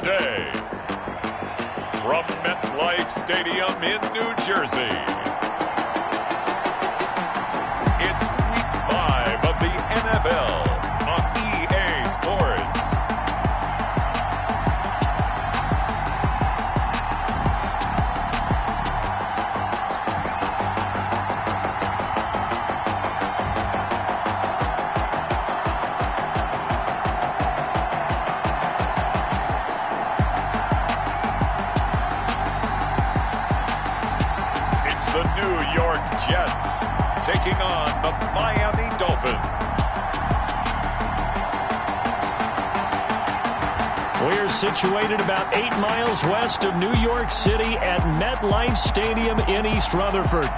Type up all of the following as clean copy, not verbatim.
today. From MetLife Stadium in New Jersey, it's Week 5 of the NFL on EA Sports. The New York Jets taking on the Miami Dolphins. We're situated about 8 miles west of New York City at MetLife Stadium in East Rutherford.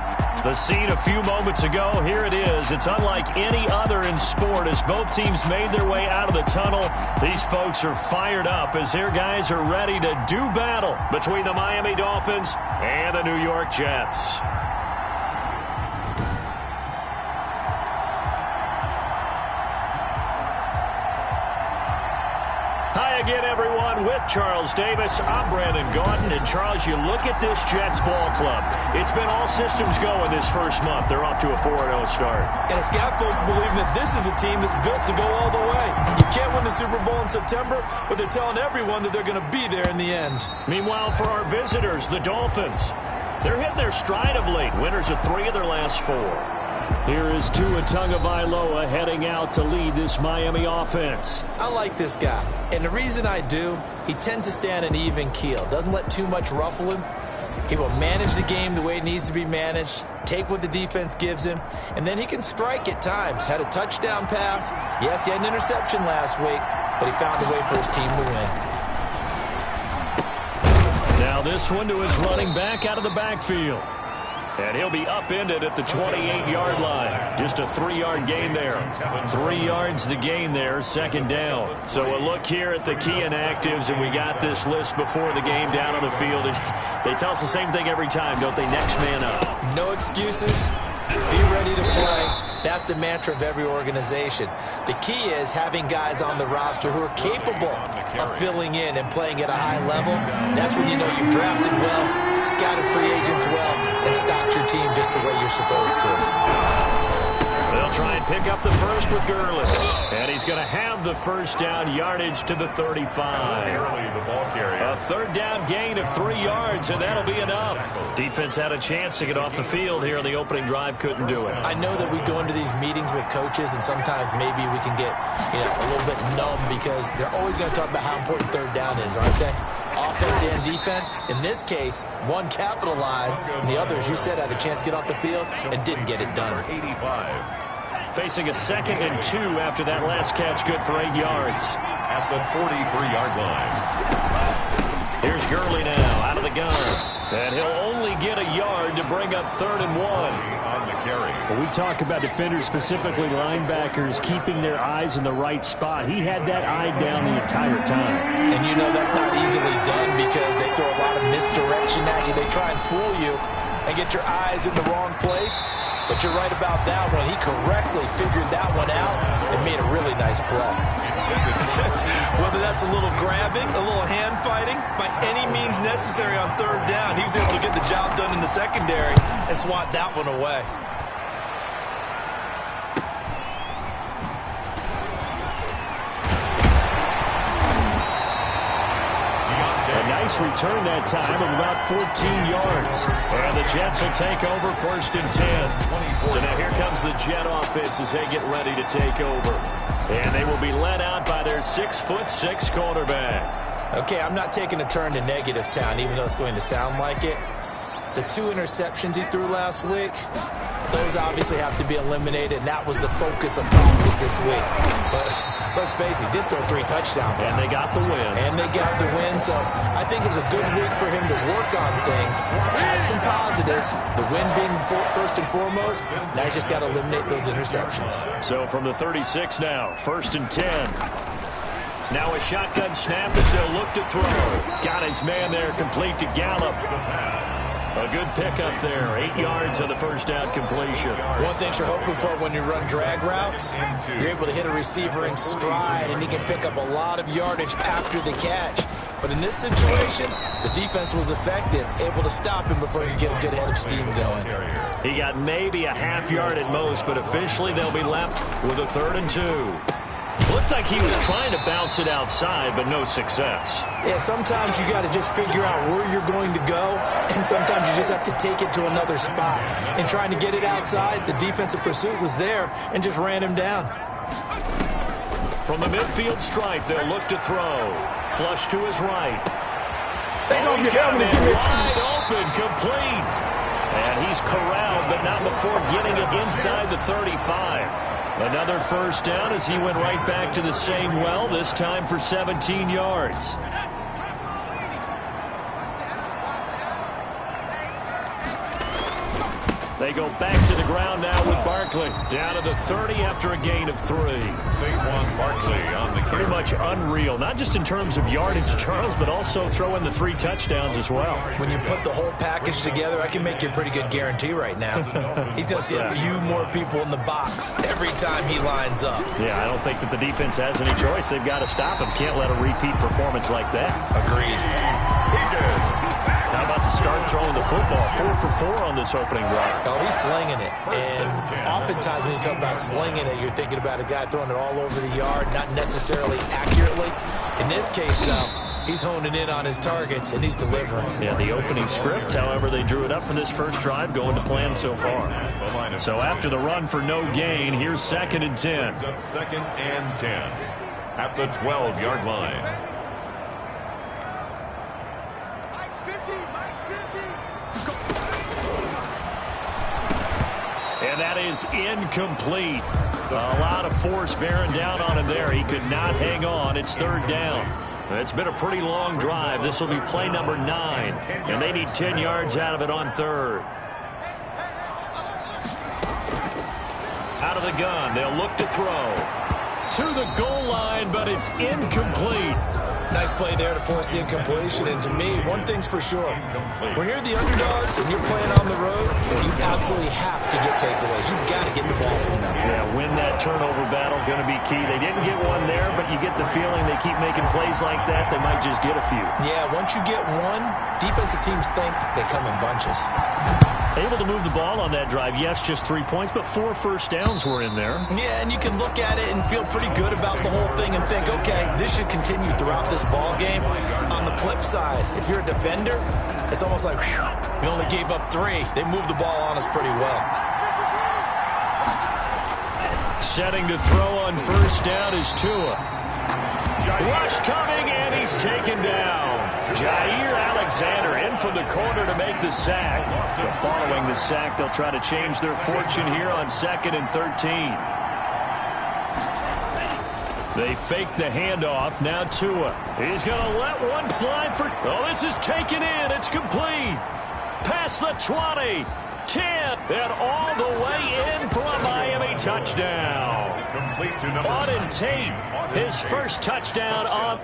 The scene a few moments ago, here it is. It's unlike any other in sport as both teams made their way out of the tunnel. These folks are fired up as their guys are ready to do battle between the Miami Dolphins and the New York Jets. Hi again, everyone. With Charles Davis, I'm Brandon Gaudin. And, Charles, you look at this Jets ball club. It's been all systems go in this first month. They're off to a 4-0 start. And it's got folks believing that this is a team that's built to go all the way. You can't win the Super Bowl in September, but they're telling everyone that they're going to be there in the end. Meanwhile, for our visitors, the Dolphins, they're hitting their stride of late. Winners of 3 of their last 4. Here is Tua Tagovailoa heading out to lead this Miami offense. I like this guy, and the reason I do, he tends to stay on an even keel. Doesn't let too much ruffle him. He will manage the game the way it needs to be managed, take what the defense gives him, and then he can strike at times. Had a touchdown pass. Yes, he had an interception last week, but he found a way for his team to win. Now this one to his running back out of the backfield. And he'll be upended at the 28-yard line. Just a 3-yard gain there. 3 yards the gain there, second down. So a look here at the key inactives, and we got this list before the game down on the field. They tell us the same thing every time, don't they? Next man up. No excuses. Be ready to play. That's the mantra of every organization. The key is having guys on the roster who are capable of filling in and playing at a high level. That's when you know you've drafted well, scouted free agents well, and stocked your team just the way you're supposed to. They'll try and pick up the first with Gurley. And he's going to have the first down, yardage to the 35. A third down gain of 3 yards, and that'll be enough. Defense had a chance to get off the field here on the opening drive, couldn't do it. I know that we go into these meetings with coaches, and sometimes maybe we can get a little bit numb because they're always going to talk about how important third down is, aren't they? Offense and defense. In this case, one capitalized, and the other, as you said, had a chance to get off the field and didn't get it done. Facing a 2nd and 2 after that last catch, good for 8 yards. At the 43-yard line. Here's Gurley now, out of the gun. And he'll only get a yard to bring up 3rd and 1. On the carry. When we talk about defenders, specifically linebackers, keeping their eyes in the right spot, he had that eye down the entire time. And you know that's not easily done because they throw a lot of misdirection at you. They try and fool you and get your eyes in the wrong place. But you're right about that one. He correctly figured that one out and made a really nice play. Whether that's a little grabbing, a little hand fighting, by any means necessary on third down, he was able to get the job done in the secondary and swat that one away. Nice return that time of about 14 yards. And the Jets will take over 1st and 10. So now here comes the Jet offense as they get ready to take over. And they will be led out by their 6'6" quarterback. Okay, I'm not taking a turn to negative town, even though it's going to sound like it. The 2 interceptions he threw last week, those obviously have to be eliminated, and that was the focus of practice this week. But let's face it, he did throw 3 touchdown passes. And they got the win. So I think it was a good week for him to work on things. Had some positives. The win being first and foremost. Now he's just got to eliminate those interceptions. So from the 36 now, 1st and 10. Now a shotgun snap as they'll look to throw. Got his man there, complete to Gallup. A good pickup there. 8 yards on the first down completion. One thing you're hoping for when you run drag routes, you're able to hit a receiver in stride, and he can pick up a lot of yardage after the catch. But in this situation, the defense was effective, able to stop him before he could get a good head of steam going. He got maybe a half yard at most, but officially they'll be left with a 3rd and 2. Looked like he was trying to bounce it outside, but no success. Yeah, sometimes you got to just figure out where you're going to go, and sometimes you just have to take it to another spot. And trying to get it outside, the defensive pursuit was there and just ran him down. From the midfield stripe, they'll look to throw. Flush to his right. He's got it wide open, complete. And he's corralled, but not before getting it inside the 35. Another first down as he went right back to the same well, this time for 17 yards. They go back to the ground now with Barkley. Down to the 30 after a gain of 3. Saquon Barkley on the Pretty much unreal, not just in terms of yardage, Charles, but also throwing the 3 touchdowns as well. When you put the whole package together, I can make you a pretty good guarantee right now. He's going to see a few more people in the box every time he lines up. Yeah, I don't think that the defense has any choice. They've got to stop him. Can't let a repeat performance like that. Agreed. How about the start throwing the football? 4 for 4 on this opening drive. Oh, he's slinging it. And oftentimes when you talk about slinging it, you're thinking about a guy throwing it all over the yard, not necessarily accurately. In this case, though, he's honing in on his targets, and he's delivering. Yeah, the opening script, however, they drew it up for this first drive, going to plan so far. So after the run for no gain, here's 2nd and 10. 2nd and 10 at the 12-yard line. And that is incomplete. A lot of force bearing down on him there. He could not hang on. It's 3rd down. It's been a pretty long drive. This will be play number 9. And they need 10 yards out of it on 3rd. Out of the gun. They'll look to throw. To the goal line, but it's incomplete. Nice play there to force the incompletion. And to me, one thing's for sure. When you're the underdogs and you're playing on the road, you absolutely have to get takeaways. You've got to get the ball from them. Yeah, win that turnover battle, going to be key. They didn't get one there, but you get the feeling they keep making plays like that, they might just get a few. Yeah, once you get one, defensive teams think they come in bunches. Able to move the ball on that drive. Yes, just 3 points, but 4 first downs were in there. Yeah, and you can look at it and feel pretty good about the whole thing and think, okay, this should continue throughout this ball game. On the flip side, if you're a defender, it's almost like, whew, we only gave up 3. They moved the ball on us pretty well. Setting to throw on first down is Tua. Rush coming, and he's taken down. Jair Alexander in from the corner to make the sack. But following the sack, they'll try to change their fortune here on 2nd and 13. They fake the handoff. Now Tua. He's going to let one fly for... Oh, this is taken in. It's complete. Past the 20. 10. And all the way in for a Miami touchdown. Auden Tate, his first touchdown on...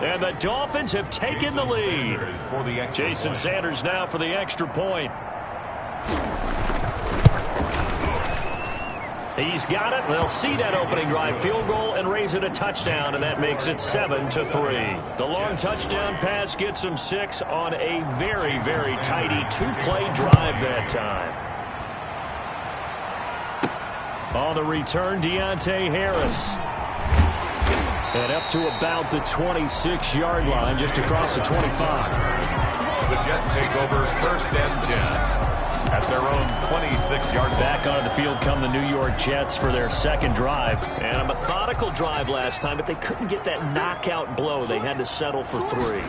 And the Dolphins have taken the lead. Jason Sanders now for the extra point. He's got it. They'll see that opening drive field goal and raise it a touchdown, and that makes it 7-3. The long touchdown pass gets them 6 on a very, very tidy 2-play drive that time. On the return, Deontay Harris. And up to about the 26-yard line, just across the 25. The Jets take over 1st and 10. At their own 26-yard line. Back onto the field come the New York Jets for their second drive. And a methodical drive last time, but they couldn't get that knockout blow. They had to settle for 3.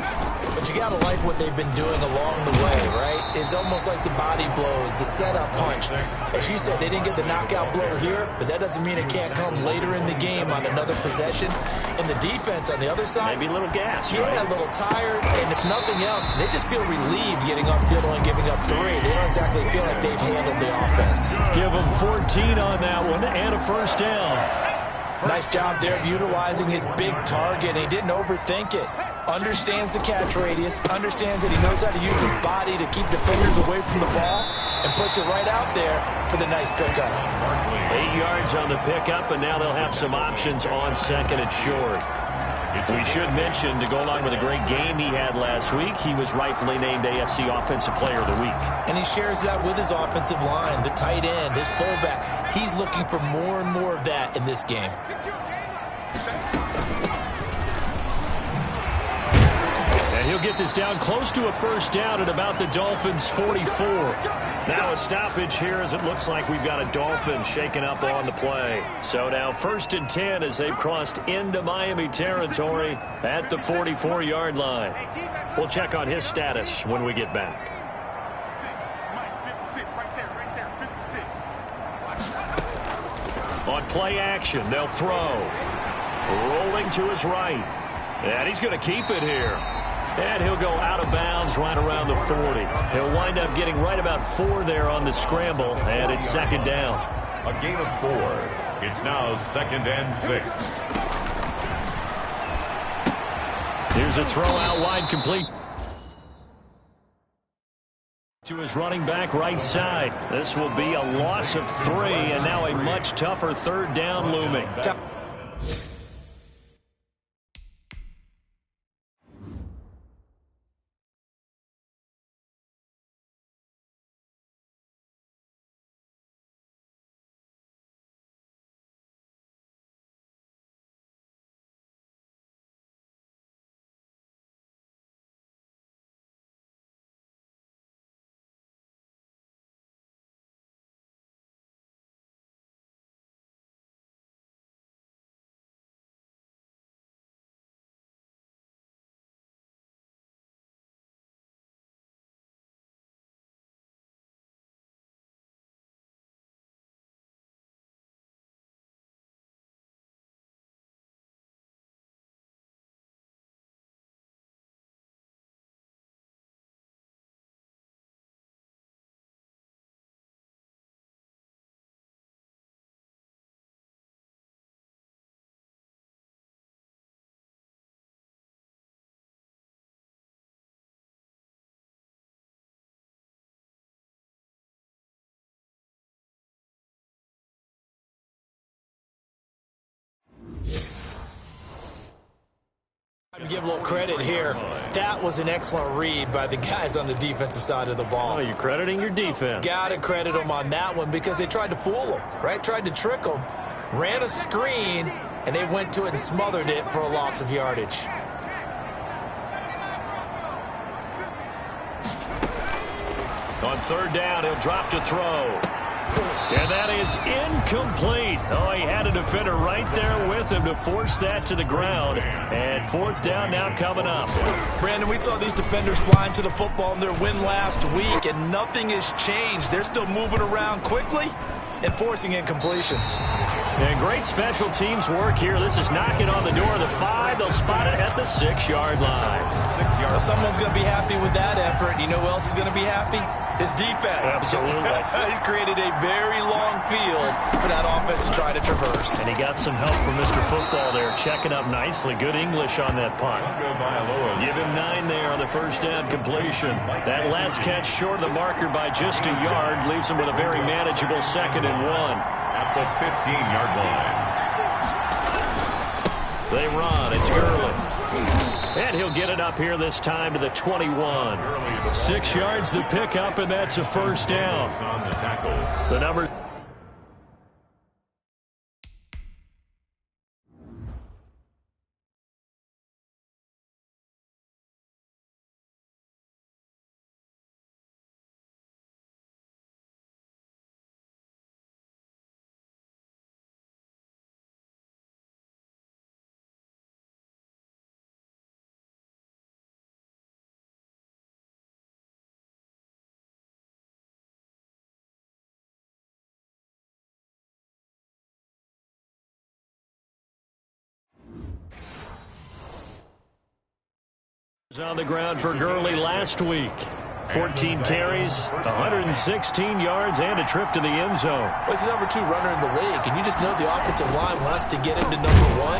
But you got to like what they've been doing along the way, right? It's almost like the body blows, the setup punch. As you said, they didn't get the knockout blow here, but that doesn't mean it can't come later in the game on another possession. And the defense on the other side. Maybe a little gas, yeah, right? A little tired. And if nothing else, they just feel relieved getting upfield and giving up 3. They don't exactly feel like they've handled the offense. Give them 14 on that one and a first down. Nice job there of utilizing his big target. He didn't overthink it. Understands the catch radius, understands that he knows how to use his body to keep defenders away from the ball, and puts it right out there for the nice pickup. 8 yards on the pickup, and now they'll have some options on second and short. We should mention, to go along with a great game he had last week, he was rightfully named AFC Offensive Player of the Week. And he shares that with his offensive line, the tight end, his fullback. He's looking for more and more of that in this game. And he'll get this down close to a first down at about the Dolphins' 44. Now a stoppage here as it looks like we've got a Dolphin shaken up on the play. So now 1st and 10 as they've crossed into Miami territory at the 44-yard line. We'll check on his status when we get back. On play action, they'll throw. Rolling to his right. And he's going to keep it here. And he'll go out of bounds right around the 40. He'll wind up getting right about 4 there on the scramble, and it's 2nd down. A gain of 4. It's now 2nd and 6. Here's a throw out wide, complete to his running back right side. This will be a loss of 3, and now a much tougher 3rd down looming. To give a little credit here, that was an excellent read by the guys on the defensive side of the ball. Oh, you're crediting your defense. Got to credit them on that one because they tried to fool them, right? Tried to trick them, ran a screen, and they went to it and smothered it for a loss of yardage. On 3rd down, he'll drop to throw. And that is incomplete. Oh, he had a defender right there with him to force that to the ground. And 4th down now coming up. Brandon, we saw these defenders flying to the football in their win last week, and nothing has changed. They're still moving around quickly and forcing incompletions. And great special teams work here. This is knocking on the door of the 5. They'll spot it at the 6-yard line. 6 yards. Well, someone's going to be happy with that effort. You know who else is going to be happy? His defense. Absolutely. He's created a very long field for that offense to try to traverse. And he got some help from Mr. Football there, checking up nicely. Good English on that punt. Give him 9 there on the 1st down completion. That last catch short of the marker by just a yard leaves him with a very manageable 2nd and 1. At the 15-yard line. They run. It's Gurley. And he'll get it up here this time to the 21. 6 yards the pickup, and that's a 1st down. The number... on the ground for Gurley last week. 14 carries, 116 yards, and a trip to the end zone. Well, he's the number 2 runner in the league, and you just know the offensive line wants to get him to number 1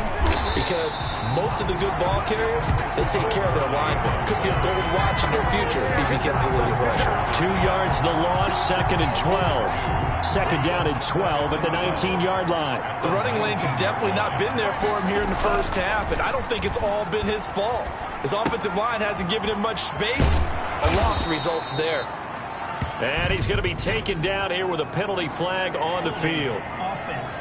because most of the good ball carriers, they take care of their linemen. Could be a gold watch in their future if he becomes a leading rusher. 2 yards the loss, 2nd and 12. Second down and 12 at the 19-yard line. The running lanes have definitely not been there for him here in the first half, and I don't think it's all been his fault. His offensive line hasn't given him much space. A loss results there. And he's going to be taken down here with a penalty flag on the field. Offense.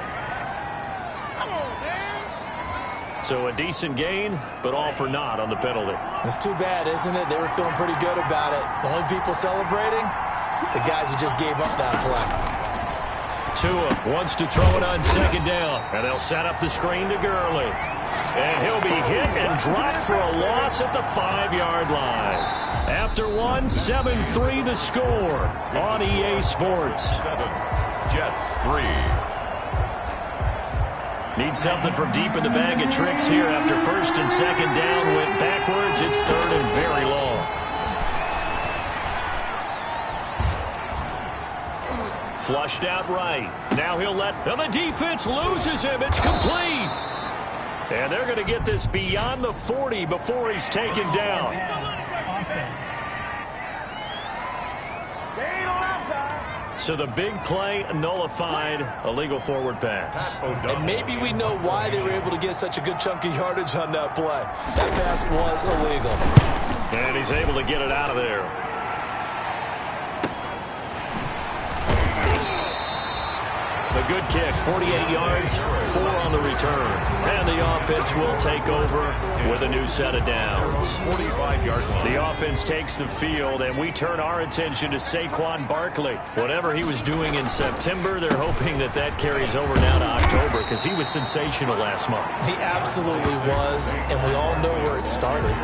So a decent gain, but all for naught on the penalty. It's too bad, isn't it? They were feeling pretty good about it. The only people celebrating, the guys who just gave up that play. Tua wants to throw it on 2nd down, and they'll set up the screen to Gurley. And he'll be hit and dropped for a loss at the 5-yard line. After one, 7-3 the score on EA Sports. 7, Jets 3. Need something from deep in the bag of tricks here after 1st and 2nd down. Went backwards. It's 3rd and very long. Flushed out right. Now he'll let, and the defense loses him. It's complete. And they're going to get this beyond the 40 before he's taken down. Offense. So the big play nullified, a legal forward pass. And maybe we know why they were able to get such a good chunk of yardage on that play. That pass was illegal. And he's able to get it out of there. A good kick, 48 yards, 4 on the return. And the offense will take over with a new set of downs. 45-yard line. The offense takes the field, and we turn our attention to Saquon Barkley. Whatever he was doing in September, they're hoping that that carries over now to October because he was sensational last month. He absolutely was, and we all know where it started.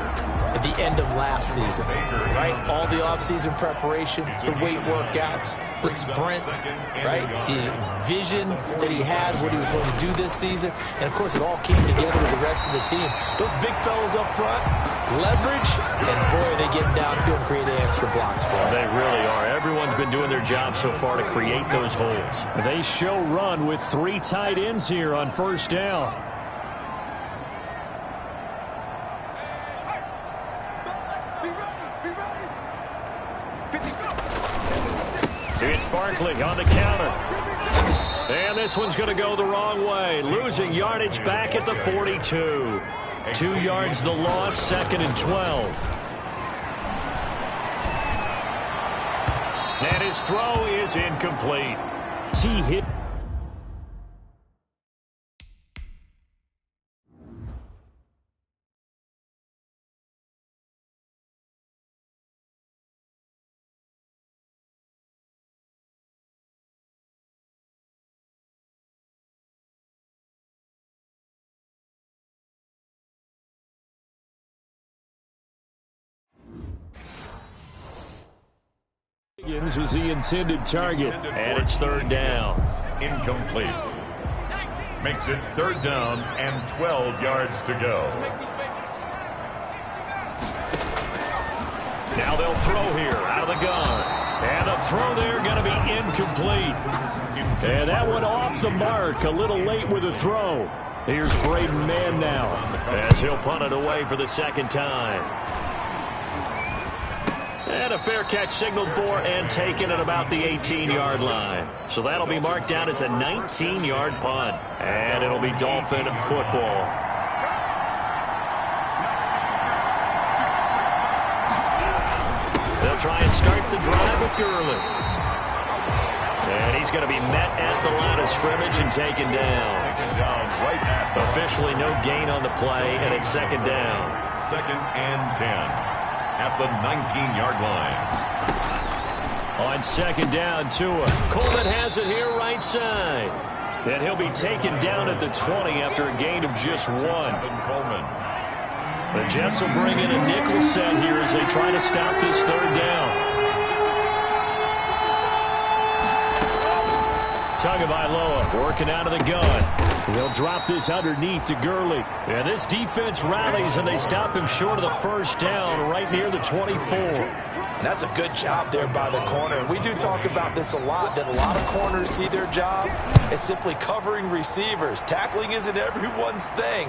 At the end of last season, right? All the offseason preparation, the weight workouts, the sprints, right? The vision that he had, what he was going to do this season. And, of course, it all came together with the rest of the team. Those big fellas up front, leverage, and, boy, they get downfield and create extra blocks for him. They really are. Everyone's been doing their job so far to create those holes. They show run with 3 tight ends here on 1st down. It's Barkley on the counter. And this one's going to go the wrong way. Losing yardage back at the 42. 2 yards the loss, 2nd and 12. And his throw is incomplete. T hit. Was the intended target, and it's 3rd down. Incomplete. Makes it 3rd down and 12 yards to go. Now they'll throw here out of the gun. And the throw there going to be incomplete. And that one off the mark, a little late with the throw. Here's Braden Mann now as he'll punt it away for the 2nd time. And a fair catch signaled for and taken at about the 18-yard line. So that'll be marked down as a 19-yard punt. And it'll be Dolphin football. They'll try and start the drive with Gurley. And he's going to be met at the line of scrimmage and taken down. Officially no gain on the play, and it's 2nd down. 2nd and 10. At the 19-yard line. On 2nd down, Tua. Coleman has it here right side. And he'll be taken down at the 20 after a gain of just 1. Coleman. The Jets will bring in a nickel set here as they try to stop this 3rd down. Tagovailoa working out of the gun. He'll drop this underneath to Gurley. And this defense rallies, and they stop him short of the first down right near the 24. That's a good job there by the corner. We do talk about this a lot, that a lot of corners see their job as simply covering receivers. Tackling isn't everyone's thing.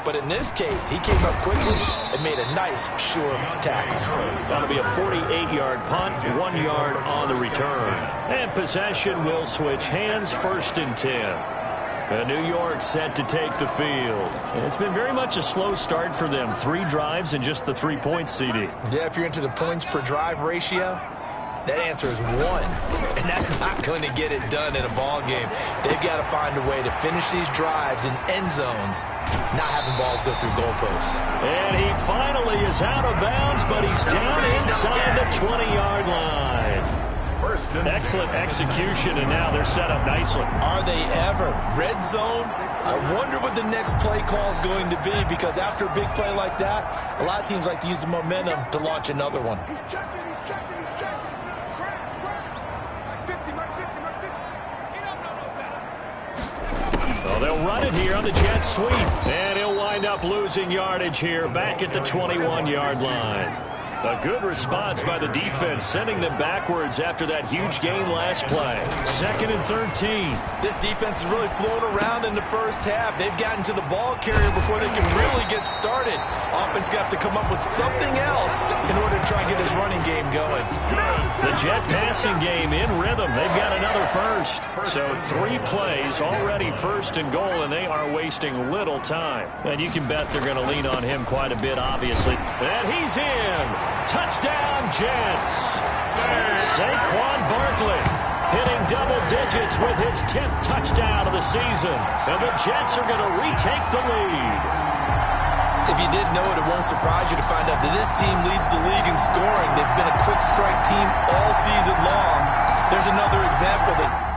But in this case, he came up quickly and made a nice, sure tackle. That'll be a 48-yard punt, 1 yard on the return. And possession will switch hands, 1st and 10. New York set to take the field. And it's been very much a slow start for them. 3 drives and just the 3 points, CD. Yeah, if you're into the points per drive ratio, that answer is 1. And that's not going to get it done in a ball game. They've got to find a way to finish these drives in end zones, not having balls go through goalposts. And he finally is out of bounds, but he's down inside the 20-yard line. Excellent execution, and now they're set up nicely. Are they ever? Red zone? I wonder what the next play call is going to be, because after a big play like that, a lot of teams like to use the momentum to launch another one. He's checking. Crash. Max 50. He don't know no better. Well, they'll run it here on the jet sweep, and he'll wind up losing yardage here back at the 21-yard line. A good response by the defense, sending them backwards after that huge gain last play. 2nd and 13. This defense has really flown around in the first half. They've gotten to the ball carrier before they can really get started. Offense got to come up with something else in order to try and get his running game going. The Jet passing game in rhythm. They've got another first. So 3 plays already 1st and goal, and they are wasting little time. And you can bet they're going to lean on him quite a bit, obviously. And he's in. Touchdown, Jets. Saquon Barkley hitting double digits with his 10th touchdown of the season. And the Jets are going to retake the lead. If you didn't know it, it won't surprise you to find out that this team leads the league in scoring. They've been a quick strike team all season long. There's another example that...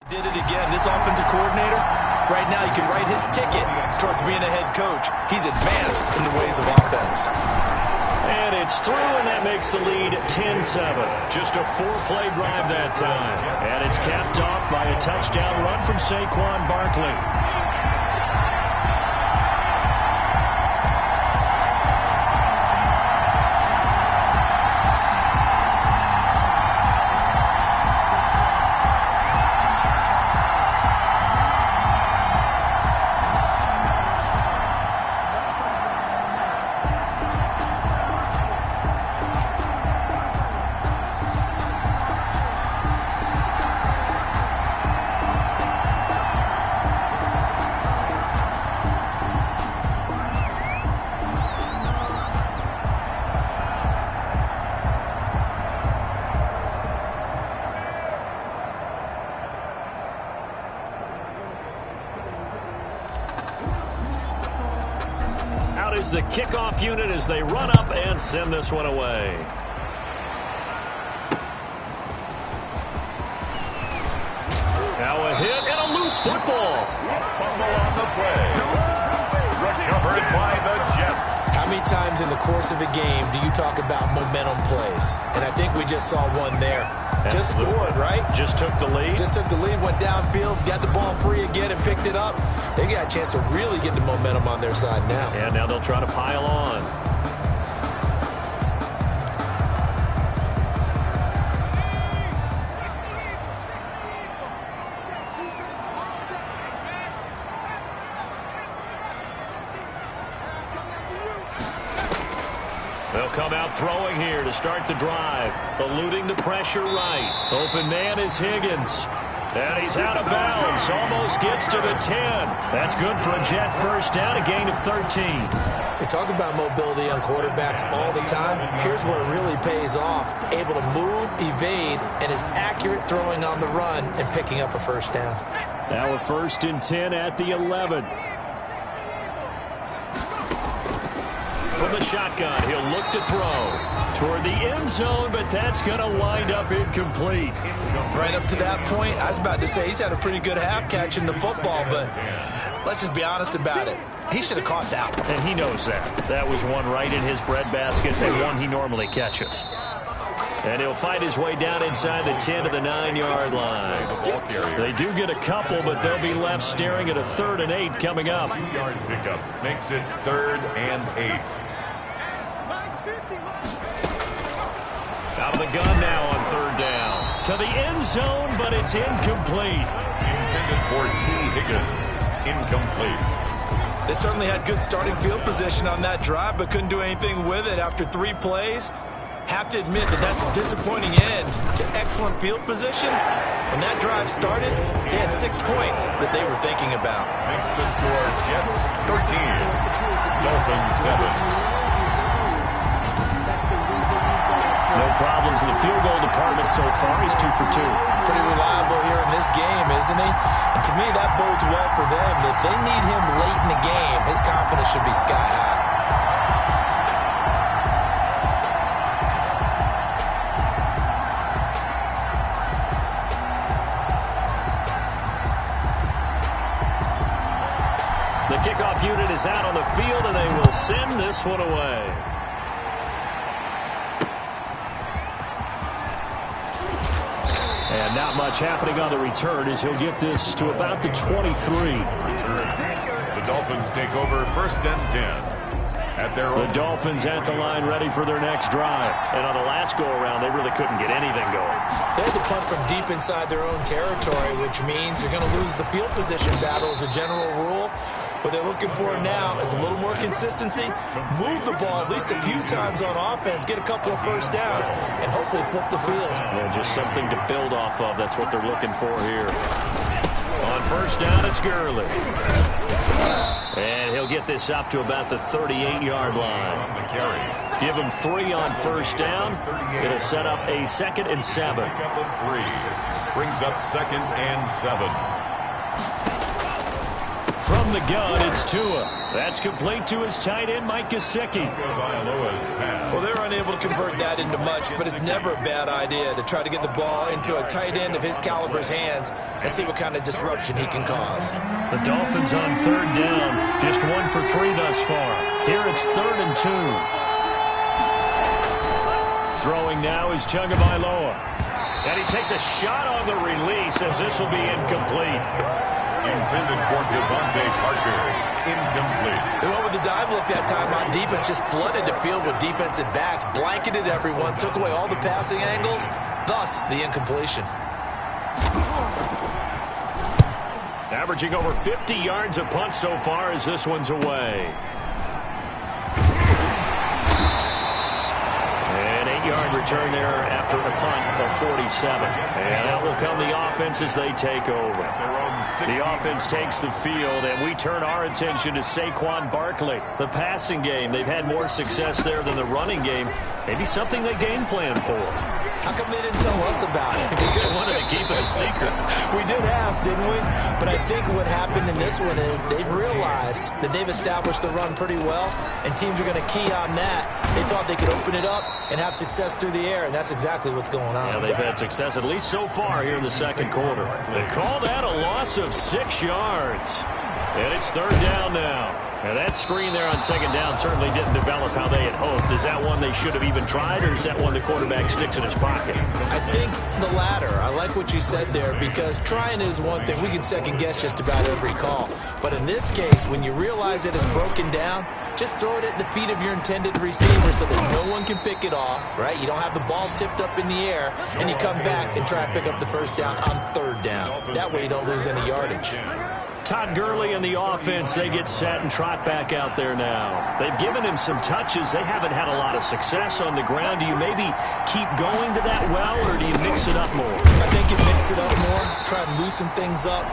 did it again. This offensive coordinator, right now, you can write his ticket towards being a head coach. He's advanced in the ways of offense. And it's through, and that makes the lead 10-7. Just a 4-play drive that time. And it's capped off by a touchdown run from Saquon Barkley. Is the kickoff unit as they run up and send this one away. Now a hit and a loose football. Fumble on the play. Recovered by the Jets. How many times in the course of a game do you talk about momentum plays? And I think we just saw one there. Just scored, right? Just took the lead. Just took the lead, went downfield, got the ball free again and picked it up. They got a chance to really get the momentum on their side now. And now they'll try to pile on. They'll come out throwing here to start the drive. Eluding the pressure right. Open man is Higgins. And he's out of bounds. Almost gets to the 10. That's good for a Jet first down, a gain of 13. We talk about mobility on quarterbacks all the time. Here's where it really pays off. Able to move, evade, and is accurate throwing on the run and picking up a first down. Now a 1st and 10 at the 11. From the shotgun, he'll look to throw toward the end zone, but that's going to wind up incomplete. Right up to that point, I was about to say he's had a pretty good half catching the football, but let's just be honest about it. He should have caught that one. And he knows that. That was one right in his breadbasket and one he normally catches. And he'll fight his way down inside the 10 to the 9-yard line. They do get a couple, but they'll be left staring at a 3rd and 8 coming up. 2-yard pickup makes it 3rd and 8. Out of the gun now on 3rd down. To the end zone, but it's incomplete. Intended for T. Higgins. Incomplete. They certainly had good starting field position on that drive, but couldn't do anything with it after 3 plays. Have to admit that that's a disappointing end to excellent field position. When that drive started, they had 6 points that they were thinking about. Makes the score Jets 13, Dolphins 7. No problems in the field goal department so far. He's 2 for 2. Pretty reliable here in this game, isn't he? And to me, that bodes well for them. If they need him late in the game, his confidence should be sky high. The kickoff unit is out on the field, and they will send this one away. And not much happening on the return as he'll get this to about the 23. The Dolphins take over 1st and 10. At their own. The Dolphins at the line ready for their next drive. And on the last go-around, they really couldn't get anything going. They had to punt from deep inside their own territory, which means you're going to lose the field position battle as a general rule. What they're looking for now is a little more consistency, move the ball at least a few times on offense, get a couple of first downs, and hopefully flip the field. Yeah, just something to build off of. That's what they're looking for here. On 1st down, it's Gurley. And he'll get this up to about the 38-yard line. Give him 3 on 1st down. It'll set up a 2nd and 7. Pickup of 3. Brings up 2nd and 7. From the gun, it's Tua. That's complete to his tight end, Mike Gesicki. Well, they're unable to convert that into much, but it's never a bad idea to try to get the ball into a tight end of his caliber's hands and see what kind of disruption he can cause. The Dolphins on 3rd down, just 1 for 3 thus far. Here it's 3rd and 2. Throwing now is Tagovailoa. And he takes a shot on the release as this will be incomplete. Intended for Devontae Parker. Incomplete. They went with the dive look that time on defense, just flooded the field with defensive backs, blanketed everyone, took away all the passing angles, thus the incompletion. Averaging over 50 yards a punt so far as this one's away. An 8-yard return there after a punt of 47. And out will come the offense as they take over. The offense takes the field, and we turn our attention to Saquon Barkley. The passing game, they've had more success there than the running game. Maybe something they game plan for. How come they didn't tell us about it? Because they wanted to keep it a secret. We did ask, didn't we? But I think what happened in this one is they've realized that they've established the run pretty well, and teams are going to key on that. They thought they could open it up and have success through the air, and that's exactly what's going on. Yeah, they've had success, at least so far, here in the 2nd quarter. They call that a loss of 6 yards. And it's 3rd down now. And that screen there on 2nd down certainly didn't develop how they had hoped. Is that one they should have even tried, or is that one the quarterback sticks in his pocket? I think the latter. I like what you said there, because trying is one thing. We can second-guess just about every call. But in this case, when you realize that it's broken down, just throw it at the feet of your intended receiver so that no one can pick it off, right? You don't have the ball tipped up in the air, and you come back and try and pick up the first down on 3rd down. That way you don't lose any yardage. Todd Gurley and the offense, they get set and trot back out there now. They've given him some touches. They haven't had a lot of success on the ground. Do you maybe keep going to that well, or do you mix it up more? I think you mix it up more, try and loosen things up.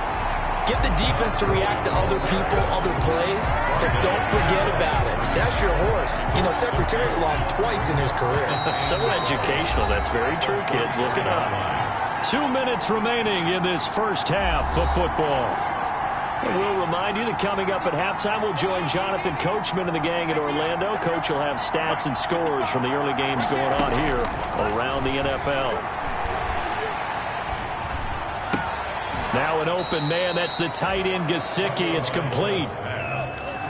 Get the defense to react to other people, other plays, but don't forget about it. That's your horse. You know, Secretariat lost twice in his career. So educational. That's very true, kids. Look it up. 2 minutes remaining in this first half of football. And we'll remind you that coming up at halftime, we'll join Jonathan Coachman and the gang in Orlando. Coach will have stats and scores from the early games going on here around the NFL. Now an open man. That's the tight end, Gesicki. It's complete.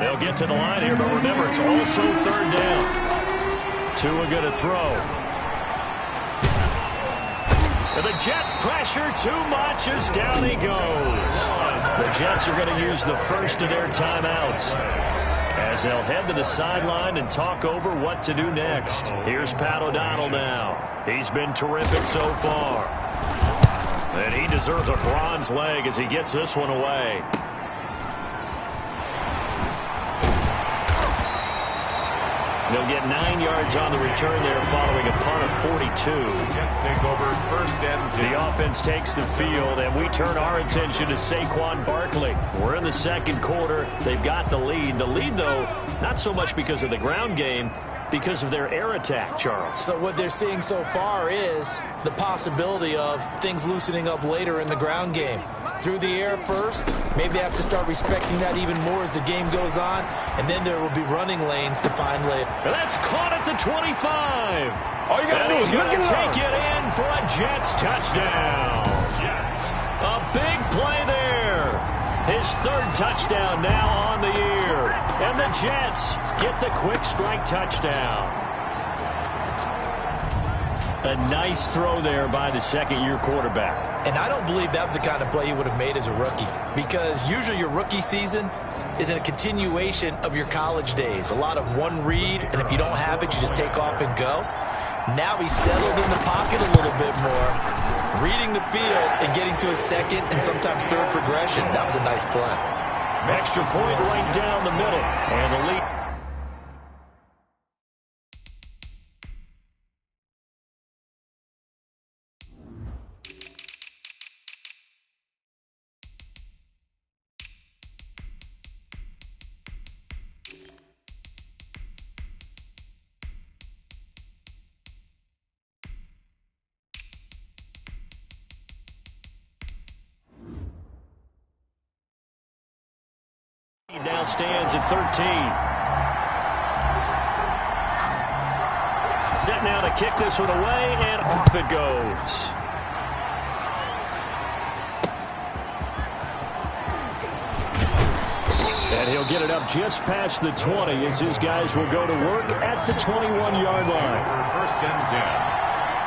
They'll get to the line here, but remember, it's also third down. Tua going to throw. And the Jets pressure too much as down he goes. The Jets are going to use the first of their timeouts as they'll head to the sideline and talk over what to do next. Here's Pat O'Donnell now. He's been terrific so far. And he deserves a bronze leg as he gets this one away. They'll get 9 yards on the return there following a punt of 42. Jets take over first and 10. The offense takes the field, and we turn our attention to Saquon Barkley. We're in the second quarter. They've got the lead. The lead, though, not so much because of the ground game, because of their air attack, Charles. So what they're seeing so far is the possibility of things loosening up later in the ground game. Through the air first, maybe they have to start respecting that even more as the game goes on, and then there will be running lanes to find later. And that's caught at the 25. All you got to do is look at take it in for a Jets touchdown. A big play there. His third touchdown now on the year. And the Jets get the quick strike touchdown. A nice throw there by the second-year quarterback. And I don't believe that was the kind of play he would have made as a rookie, because usually your rookie season is in a continuation of your college days. A lot of one read, and if you don't have it, you just take off and go. Now he's settled in the pocket a little bit more, reading the field and getting to his second and sometimes third progression. That was a nice play. Extra point right down the middle, and the lead. Now stands at 13. Set now to kick this one away, and off it goes. And he'll get it up just past the 20 as his guys will go to work at the 21-yard line. First and 10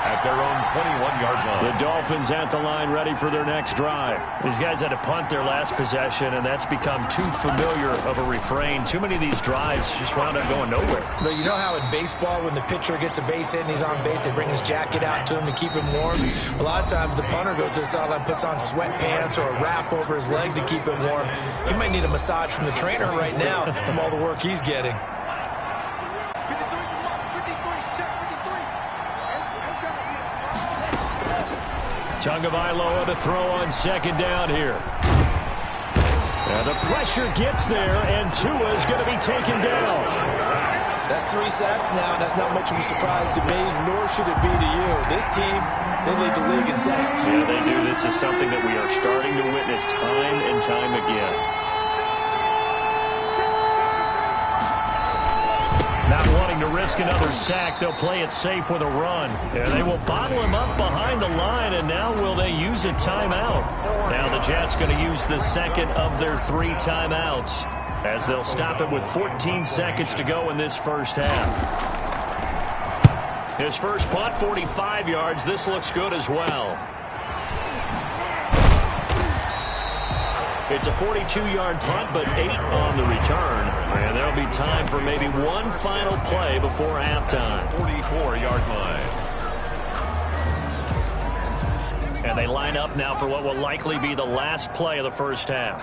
at their own 21-yard line. The Dolphins at the line, ready for their next drive. These guys had to punt their last possession, and that's become too familiar of a refrain. Too many of these drives just wound up going nowhere. But you know how in baseball, when the pitcher gets a base hit and he's on base, they bring his jacket out to him to keep him warm? A lot of times the punter goes to the sideline, puts on sweatpants or a wrap over his leg to keep him warm. He might need a massage from the trainer right now from all the work he's getting. Tagovailoa to throw on second down here. And the pressure gets there, and Tua is going to be taken down. That's 3 sacks now, and that's not much of a surprise to me, nor should it be to you. This team, they lead the league in sacks. Yeah, they do. This is something that we are starting to witness time and time again. Not wanting to risk another sack, they'll play it safe with a run. And they will bottle him up behind the line, and now will they use a timeout? Now the Jets going to use the second of their 3 timeouts as they'll stop it with 14 seconds to go in this first half. His first punt, 45 yards. This looks good as well. It's a 42-yard punt, but 8 on the return. And there'll be time for maybe one final play before halftime. 44-yard line. And they line up now for what will likely be the last play of the first half.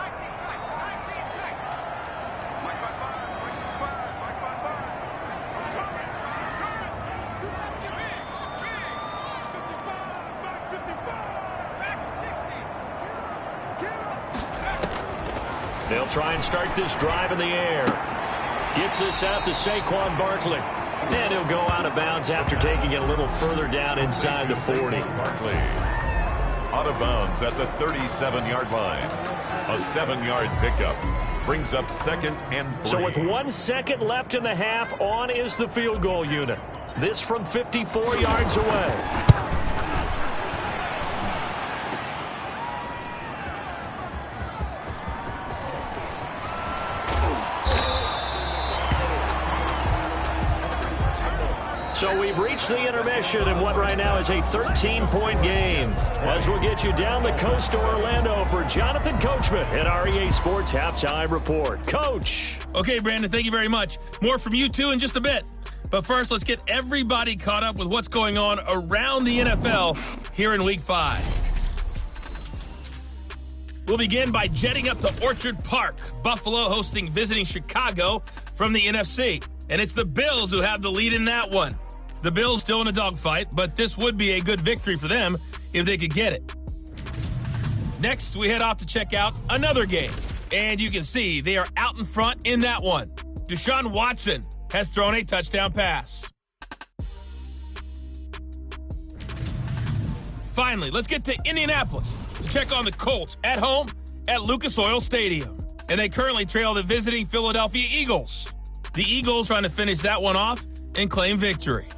They'll try and start this drive in the air. Gets this out to Saquon Barkley. And he'll go out of bounds after taking it a little further down inside the 40. Barkley out of bounds at the 37-yard line. A 7-yard pickup brings up 2nd and 3. So with 1 second left in the half, on is the field goal unit. This from 54 yards away. So we've reached the intermission in what right now is a 13-point game. As we'll get you down the coast to Orlando for Jonathan Coachman at REA Sports Halftime Report. Coach. Okay, Brandon, thank you very much. More from you two in just a bit. But first, let's get everybody caught up with what's going on around the NFL here in Week 5. We'll begin by jetting up to Orchard Park. Buffalo hosting visiting Chicago from the NFC. And it's the Bills who have the lead in that one. The Bills still in a dogfight, but this would be a good victory for them if they could get it. Next, we head off to check out another game. And you can see they are out in front in that one. Deshaun Watson has thrown a touchdown pass. Finally, let's get to Indianapolis to check on the Colts at home at Lucas Oil Stadium. And they currently trail the visiting Philadelphia Eagles. The Eagles trying to finish that one off and claim victory.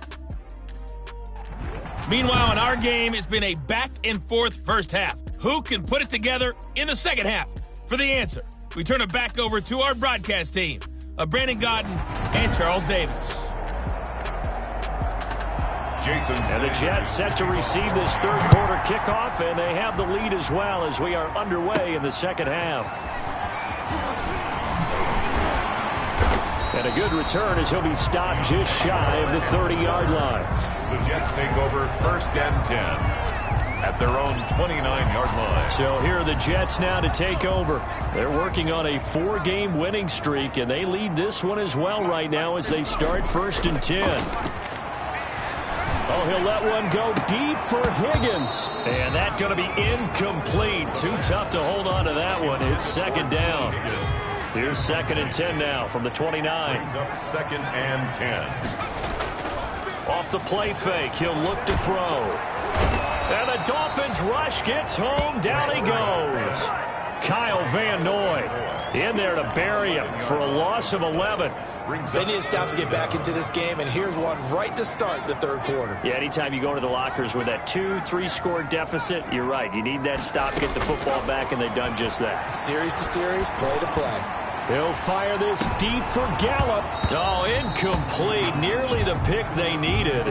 Meanwhile, in our game, it's been a back-and-forth first half. Who can put it together in the second half? For the answer, we turn it back over to our broadcast team of Brandon Godden and Charles Davis. Jason. And the Jets set to receive this third quarter kickoff, and they have the lead as well as we are underway in the second half. And a good return as he'll be stopped just shy of the 30-yard line. The Jets take over 1st and 10 at their own 29-yard line. So here are the Jets now to take over. They're working on a 4-game winning streak, and they lead this one as well right now as they start 1st and 10. Oh, he'll let one go deep for Higgins. And that's going to be incomplete. Too tough to hold on to that one. It's 2nd down. Here's 2nd and 10 now from the 29. Brings up 2nd and 10. Off the play fake, he'll look to throw. And the Dolphins rush gets home. Down he goes. Kyle Van Noy in there to bury him for a loss of 11. They need to stop to get back into this game, and here's one right to start the third quarter. Yeah, anytime you go to the lockers with that 2-3 score deficit, you're right. You need that stop, get the football back, and they've done just that. Series to series, play to play. He'll fire this deep for Gallup. Oh, incomplete. Nearly the pick they needed.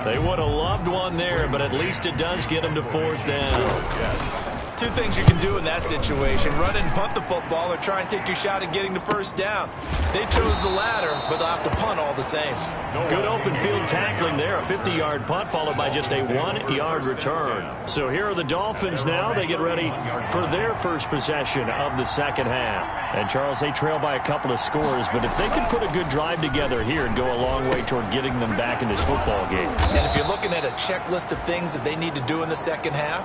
They would have loved one there, but at least it does get them to 4th down. Two things you can do in that situation: run and punt the football, or try and take your shot at getting the first down. They chose the latter, but they'll have to punt all the same. Good open field tackling there. A 50-yard punt followed by just a 1-yard return. So here are the Dolphins now. They get ready for their first possession of the second half. And Charles, they trail by a couple of scores, but if they could put a good drive together here and go a long way toward getting them back in this football game. And if you're looking at a checklist of things that they need to do in the second half,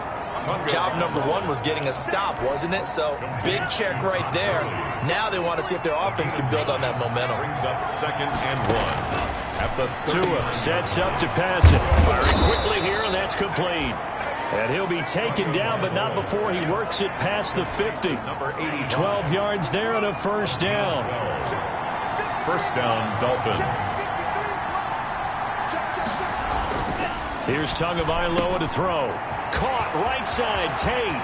job number 1 was getting a stop, wasn't it? So big check right there. Now they want to see if their offense can build on that momentum. Brings up 2nd and 1 at the Tua sets up to pass it. Firing quickly here, and that's complete. And he'll be taken down, but not before he works it past the 50. number 85. 12 yards there and a first down. First down, Dolphins. Here's Tagovailoa to throw. Caught right side, Tate.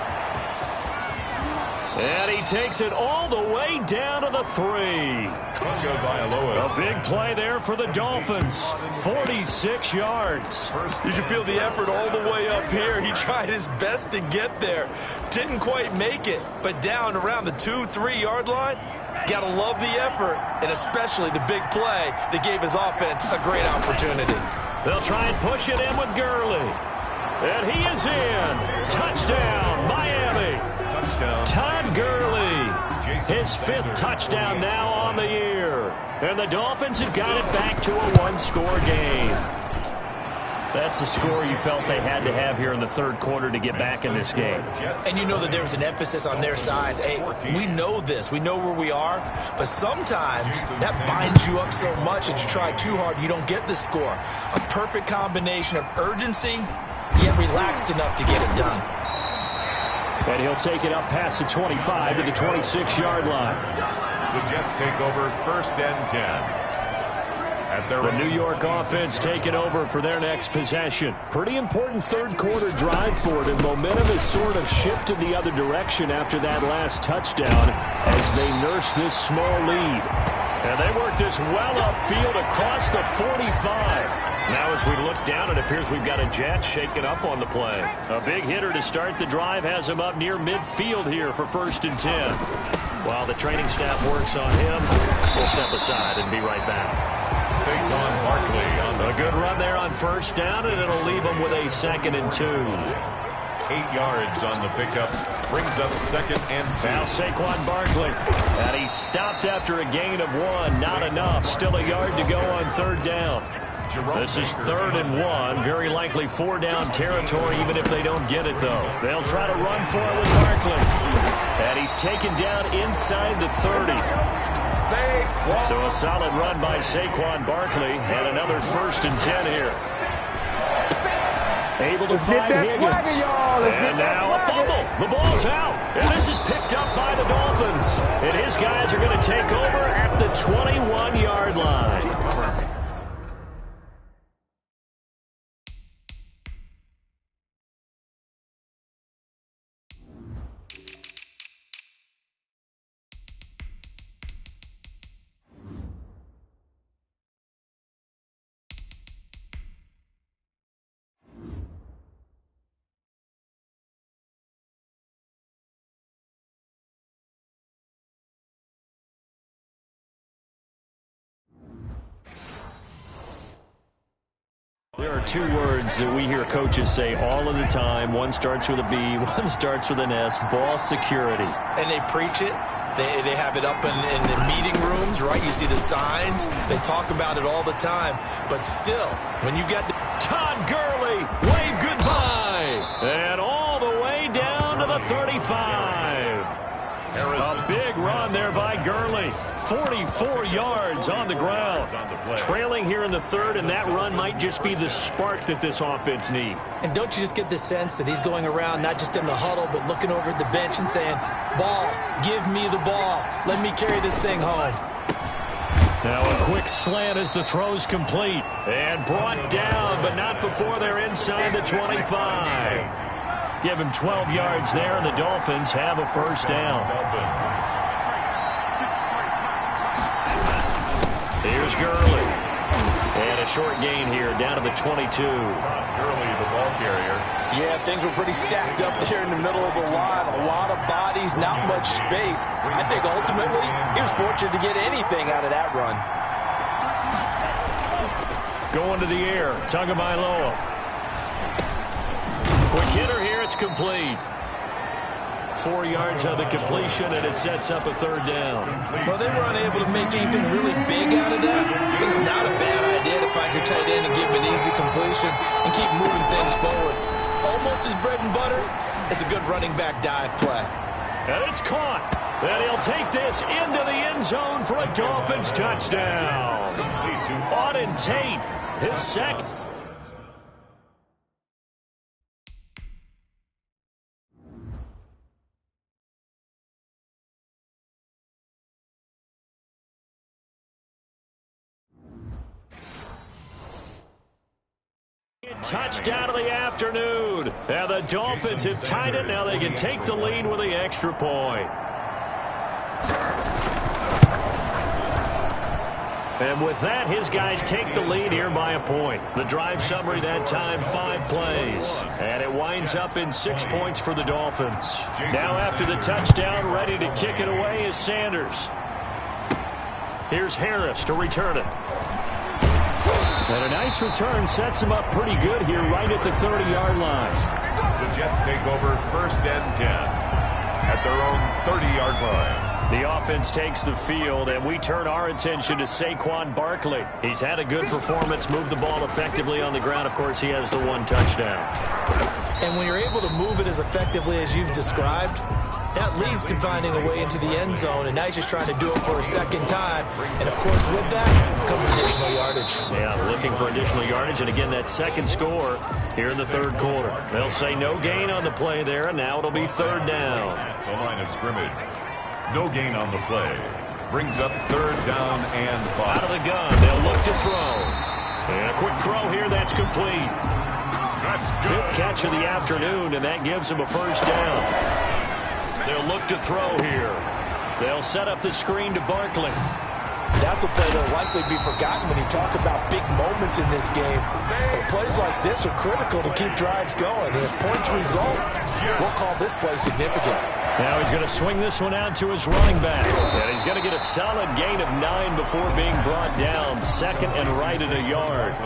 And he takes it all the way down to the 3. Tagovailoa. A big play there for the Dolphins. 46 yards. You can feel the effort all the way up here. He tried his best to get there. Didn't quite make it, but down around the 2-3 yard line, gotta love the effort, and especially the big play that gave his offense a great opportunity. They'll try and push it in with Gurley. And he is in. Touchdown, Miami. Touchdown. Todd Gurley. His 5th touchdown now on the year. And the Dolphins have got it back to a 1-score game. That's the score you felt they had to have here in the third quarter to get back in this game. And you know that there's an emphasis on their side. Hey, we know this. We know where we are. But sometimes that binds you up so much that you try too hard, you don't get the score. A perfect combination of urgency, yet relaxed enough to get it done. And he'll take it up past the 25 to the 26-yard line. The Jets take over 1st and 10. The New York offense taking over for their next possession. Pretty important third quarter drive for them. Momentum has sort of shifted the other direction after that last touchdown as they nurse this small lead. And they work this well upfield across the 45. Now as we look down, it appears we've got a Jet shaking up on the play. A big hitter to start the drive has him up near midfield here for 1st and 10. While the training staff works on him, we'll step aside and be right back. Saquon Barkley on a good run there on 1st down, and it'll leave him with a 2nd and 2. 8 yards on the pickup. Brings up 2nd and 2. Now Saquon Barkley. And he stopped after a gain of 1. Not enough. Still a yard to go on 3rd down. This is 3rd and 1. Very likely 4-down territory, even if they don't get it, though. They'll try to run for it with Barkley. And he's taken down inside the 30. So a solid run by Saquon Barkley, and another 1st and 10 here. Able to find Higgins. And now a fumble. The ball's out. And this is picked up by the Dolphins. And his guys are going to take over at the 21-yard line. There are 2 words that we hear coaches say all of the time. One starts with a B, one starts with an S, ball security. And they preach it. They have it up in the meeting rooms, right? You see the signs. They talk about it all the time. But still, when you get Todd Gurley, wave goodbye. And all the way down to the 35. A big run there by Gurley. 44 yards on the ground. Trailing here in the 3rd, and that run might just be the spark that this offense needs. And don't you just get the sense that he's going around not just in the huddle, but looking over at the bench and saying, ball, give me the ball. Let me carry this thing home. Now a quick slant as the throw's complete. And brought down, but not before they're inside the 25. Give him 12 yards there, and the Dolphins have a 1st down. Here's Gurley. And a short gain here down to the 22. Gurley, the ball carrier. Yeah, things were pretty stacked up there in the middle of the line. A lot of bodies, not much space. I think ultimately he was fortunate to get anything out of that run. Going to the air, Tagovailoa. Quick hitter here, it's complete. 4 yards on the completion, and it sets up a 3rd down. Well, they were unable to make anything really big out of that. It's not a bad idea to find your tight end and give him an easy completion and keep moving things forward. Almost his bread and butter is a good running back dive play. And it's caught. And he'll take this into the end zone for a Dolphins touchdown. Auden Tate, his 2nd. Touchdown of the afternoon. And the Dolphins have tied it. Now they can take the lead with the extra point. And with that, his guys take the lead here by a point. The drive summary that time, 5 plays. And it winds up in 6 points for the Dolphins. Now after the touchdown, ready to kick it away is Sanders. Here's Harris to return it. And a nice return sets him up pretty good here right at the 30-yard line. The Jets take over 1st and 10 at their own 30-yard line. The offense takes the field, and we turn our attention to Saquon Barkley. He's had a good performance, moved the ball effectively on the ground. Of course, he has the one touchdown. And when you're able to move it as effectively as you've described, that leads to finding a way into the end zone, and now he's just trying to do it for a second time. And, of course, with that comes additional yardage. Yeah, looking for additional yardage, and again, that second score here in the third quarter. They'll say no gain on the play there, and now it'll be third down. The line of scrimmage. No gain on the play. Brings up third down and 5. Out of the gun, they'll look to throw. And a quick throw here, that's complete. That's good. Fifth catch of the afternoon, and that gives him a first down. They'll look to throw here. They'll set up the screen to Barkley. That's a play that will likely be forgotten when you talk about big moments in this game. But plays like this are critical to keep drives going. And if points result, we'll call this play significant. Now he's going to swing this one out to his running back. And he's going to get a solid gain of 9 before being brought down. Second and right at a yard.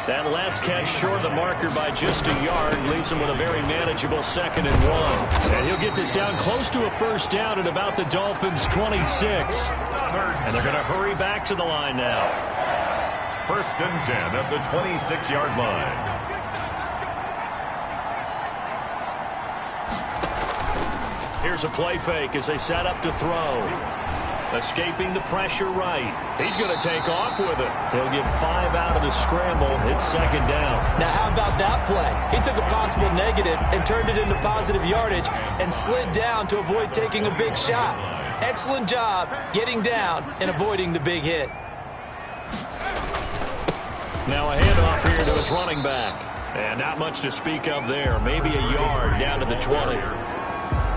That last catch short of the marker by just a yard leaves him with a very manageable 2nd and 1. And he'll get this down close to a first down at about the Dolphins' 26. And they're going to hurry back to the line now. First and 10 at the 26-yard line. Here's a play fake as they set up to throw. Escaping the pressure right. He's going to take off with it. He'll get 5 out of the scramble. It's second down. Now, how about that play? He took a possible negative and turned it into positive yardage and slid down to avoid taking a big shot. Excellent job getting down and avoiding the big hit. Now a handoff here to his running back. And not much to speak of there. Maybe a yard down to the 20.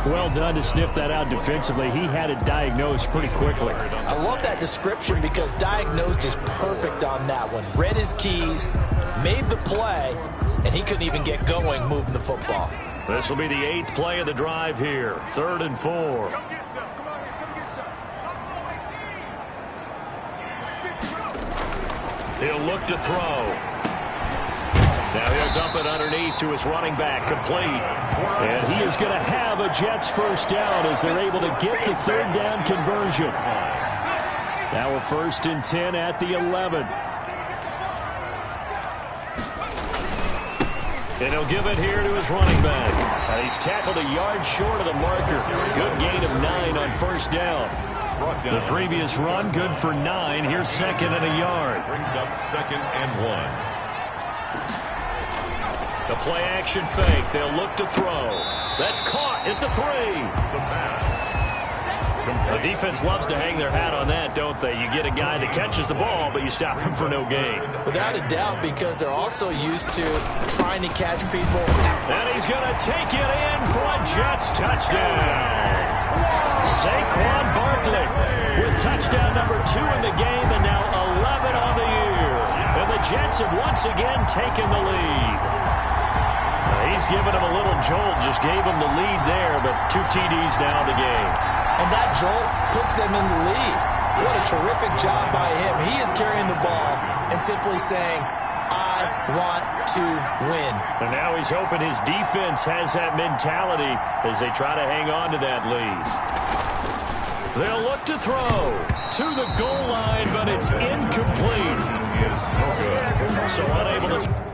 Well done to sniff that out defensively. He had it diagnosed pretty quickly. I love that description because diagnosed is perfect on that one. Read his keys, made the play, and he couldn't even get going moving the football. This will be the 8th play of the drive here. 3rd and 4. He'll look to throw. Now he'll dump it underneath to his running back, complete. And he is going to have a Jets first down as they're able to get the third down conversion. Now a 1st and 10 at the 11. And he'll give it here to his running back. And he's tackled a yard short of the marker. Good gain of 9 on first down. The previous run, good for 9. Here's 2nd and a yard. Brings up 2nd and 1. The play action fake. They'll look to throw. That's caught at the 3. The pass. The defense loves to hang their hat on that, don't they? You get a guy that catches the ball, but you stop him for no gain. Without a doubt, because they're also used to trying to catch people. And he's going to take it in for a Jets touchdown. Saquon Barkley with touchdown number 2 in the game and now 11 on the year. And the Jets have once again taken the lead. He's given him a little jolt, just gave him the lead there, but 2 TDs now in the game. And that jolt puts them in the lead. What a terrific job by him. He is carrying the ball and simply saying, I want to win. And now he's hoping his defense has that mentality as they try to hang on to that lead. They'll look to throw to the goal line, but it's incomplete. He is no good. So unable to...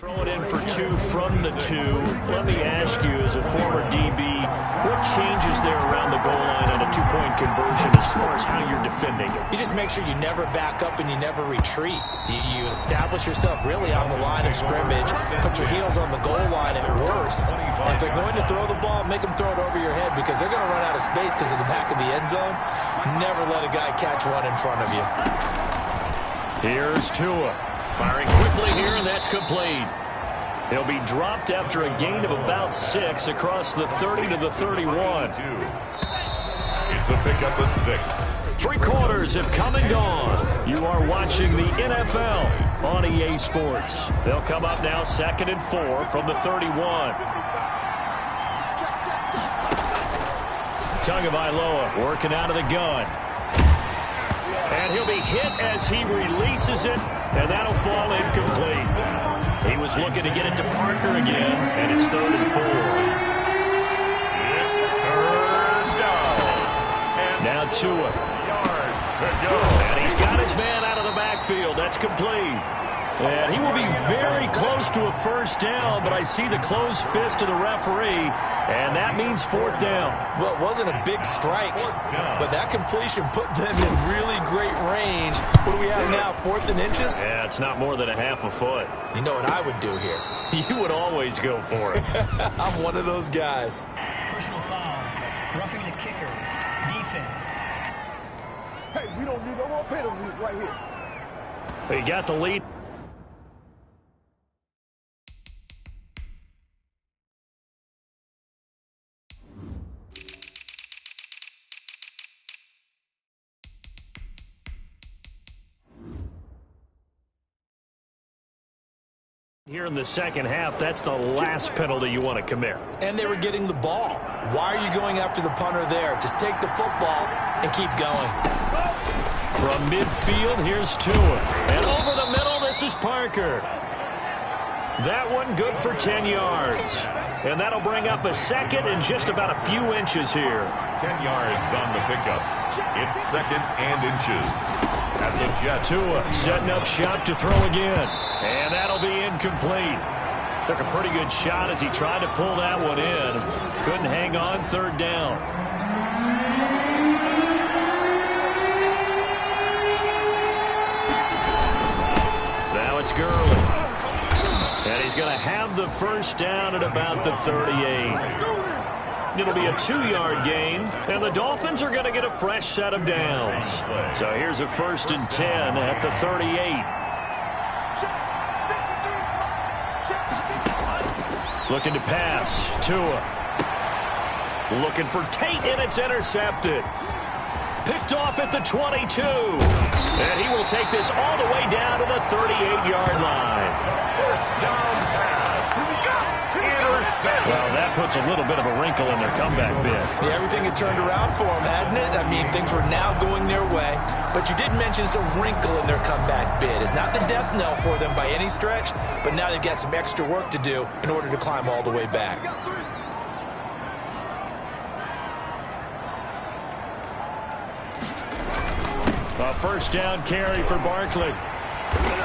Throw it in for 2 from the 2. Let me ask you, as a former DB, what changes there around the goal line on a 2-point conversion as far as how you're defending it? You just make sure you never back up and you never retreat. You establish yourself really on the line of scrimmage, put your heels on the goal line at worst. And if they're going to throw the ball, make them throw it over your head because they're going to run out of space because of the back of the end zone. Never let a guy catch one in front of you. Here's Tua. Firing quickly here, and that's complete. He'll be dropped after a gain of about 6 across the 30 to the 31. It's a pickup of 6. 3 quarters have come and gone. You are watching the NFL on EA Sports. They'll come up now 2nd and 4 from the 31. Tagovailoa working out of the gun. And he'll be hit as he releases it, and that'll fall incomplete. He was looking to get it to Parker again, and it's 3rd and 4. It's 3rd down. And Now Tua. yards to go. And he's got his man out of the backfield. That's complete. And he will be very close to a 1st down, but I see the closed fist of the referee, and that means 4th down. Well, it wasn't a big strike, but that completion put them in really great range. What do we have now, 4th and inches? Yeah, it's not more than a half a foot. You know what I would do here? You would always go for it. I'm one of those guys. Personal foul. Roughing the kicker. Defense. Hey, we don't need no more penalties right here. He got the lead. Here in the 2nd half, that's the last penalty you want to commit. And they were getting the ball. Why are you going after the punter there? Just take the football and keep going. From midfield, here's Tua. And over the middle, this is Parker. That one good for 10 yards. And that'll bring up a 2nd and just about a few inches here. 10 yards on the pickup. It's 2nd and inches. At the Jets. Tua setting up shop to throw again. And that'll be incomplete. Took a pretty good shot as he tried to pull that one in. Couldn't hang on, 3rd down. Now it's Gurley. And he's going to have the 1st down at about the 38. It'll be a 2-yard gain, and the Dolphins are going to get a fresh set of downs. So here's a 1st and 10 at the 38. Looking to pass. Tua. Looking for Tate, and it's intercepted. Picked off at the 22. And he will take this all the way down to the 38-yard line. 1st down pass. Intercepted. Well, that puts a little bit of a wrinkle in their comeback bid. Yeah, everything had turned around for them, hadn't it? I mean, things were now going their way. But you did mention it's a wrinkle in their comeback bid. It's not the death knell for them by any stretch, but now they've got some extra work to do in order to climb all the way back. A 1st down carry for Barkley.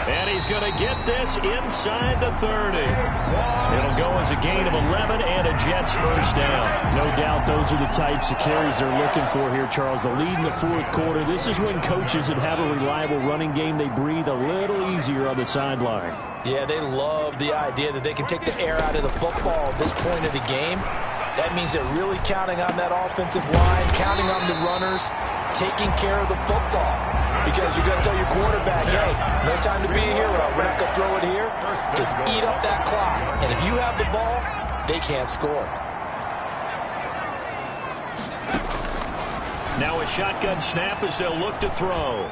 And he's going to get this inside the 30. It'll go as a gain of 11 and a Jets 1st down. No doubt those are the types of carries they're looking for here, Charles. The lead in the 4th quarter. This is when coaches that have a reliable running game, they breathe a little easier on the sideline. Yeah, they love the idea that they can take the air out of the football at this point of the game. That means they're really counting on that offensive line, counting on the runners, taking care of the football. Because you're going to tell your quarterback, hey, no time to be a hero. We're not going to throw it here. Just eat up that clock. And if you have the ball, they can't score. Now a shotgun snap as they'll look to throw.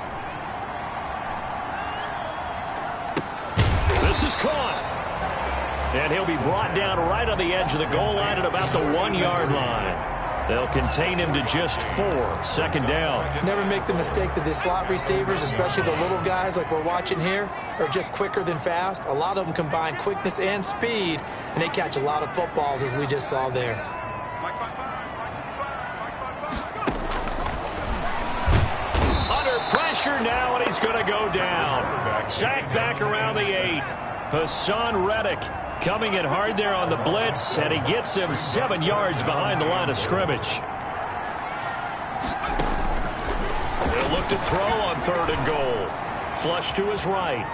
This is caught. And he'll be brought down right on the edge of the goal line at about the 1-yard line. They'll contain him to just 4. 2nd down. Never make the mistake that the slot receivers, especially the little guys like we're watching here, are just quicker than fast. A lot of them combine quickness and speed, and they catch a lot of footballs, as we just saw there. Under pressure now, and he's going to go down. Sacked back around the 8. Hassan Reddick coming in hard there on the blitz, and he gets him 7 yards behind the line of scrimmage. They'll look to throw on 3rd and goal. Flush to his right.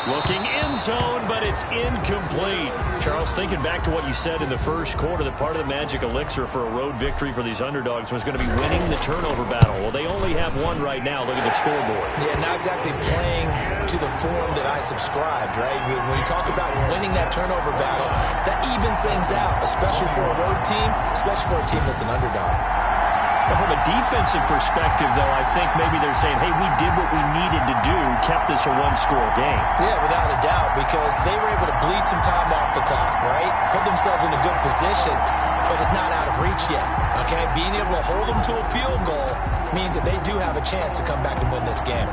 Looking end zone, but it's incomplete. Charles, thinking back to what you said in the first quarter, that part of the magic elixir for a road victory for these underdogs was going to be winning the turnover battle. Well, they only have one right now. Look at the scoreboard. Yeah, not exactly playing to the form that I subscribed, right? When you talk about winning that turnover battle, that evens things out, especially for a road team, especially for a team that's an underdog. But from a defensive perspective, though, I think maybe they're saying, hey, we did what we needed to do, kept this a one-score game. Yeah, without a doubt, because they were able to bleed some time off the clock, right? Put themselves in a good position, but it's not out of reach yet, okay? Being able to hold them to a field goal means that they do have a chance to come back and win this game.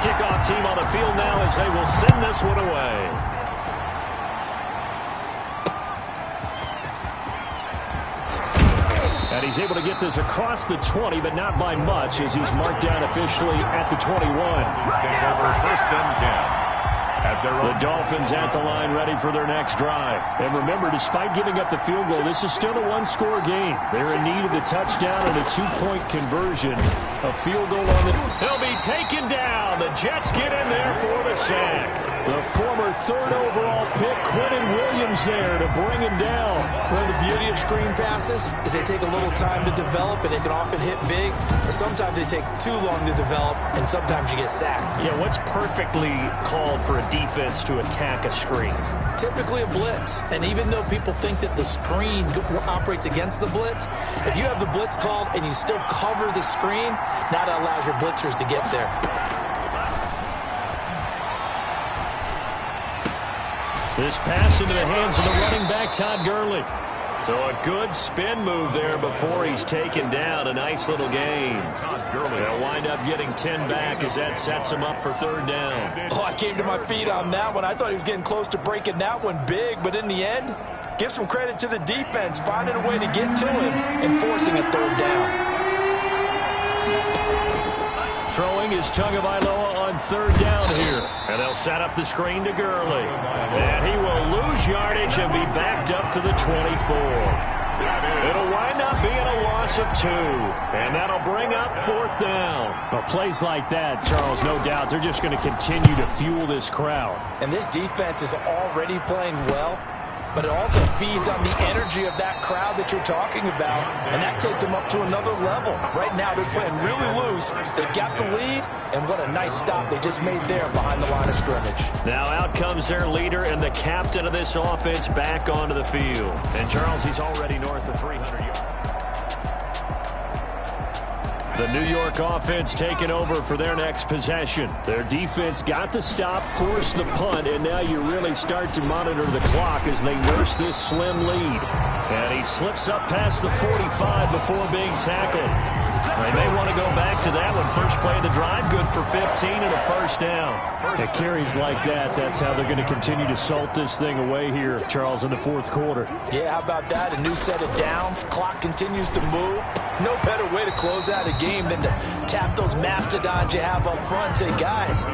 Kickoff team on the field now as they will send this one away. And he's able to get this across the 20, but not by much, as he's marked down officially at the 21. He's taking over 1st and 10. The Dolphins at the line, ready for their next drive. And remember, despite giving up the field goal, this is still a one-score game. They're in need of the touchdown and a two-point conversion. A field goal on the... He'll be taken down. The Jets get in there for the sack. The former 3rd overall pick, Quentin Williams, there to bring him down. Well, the beauty of screen passes is they take a little time to develop, and they can often hit big. But sometimes they take too long to develop, and sometimes you get sacked. Yeah, what's perfectly called for a defense to attack a screen? Typically a blitz. And even though people think that the screen operates against the blitz, if you have the blitz called and you still cover the screen, now that allows your blitzers to get there. This pass into the hands of the running back, Todd Gurley. So a good spin move there before he's taken down. A nice little gain. They'll wind up getting 10 back as that sets him up for 3rd down. Oh, I came to my feet on that one. I thought he was getting close to breaking that one big, but in the end, give some credit to the defense, finding a way to get to him and forcing a 3rd down. Throwing is Tagovailoa on 3rd down here. And they'll set up the screen to Gurley. And he will lose yardage and be backed up to the 24. It'll wind up being a loss of 2. And that'll bring up 4th down. Well, plays like that, Charles, no doubt, they're just going to continue to fuel this crowd. And this defense is already playing well, but it also feeds on the energy of that crowd that you're talking about, and that takes them up to another level. Right now, they're playing really loose. They've got the lead, and what a nice stop they just made there behind the line of scrimmage. Now out comes their leader and the captain of this offense back onto the field. And, Charles, he's already north of 300 yards. The New York offense taking over for their next possession. Their defense got the stop, forced the punt, and now you really start to monitor the clock as they nurse this slim lead. And he slips up past the 45 before being tackled. They may want to go back to that one. First play of the drive, good for 15 and a 1st down. The carries like that, that's how they're going to continue to salt this thing away here, Charles, in the 4th quarter. Yeah, how about that? A new set of downs. Clock continues to move. No better way to close out a game than to tap those mastodons you have up front and say, guys,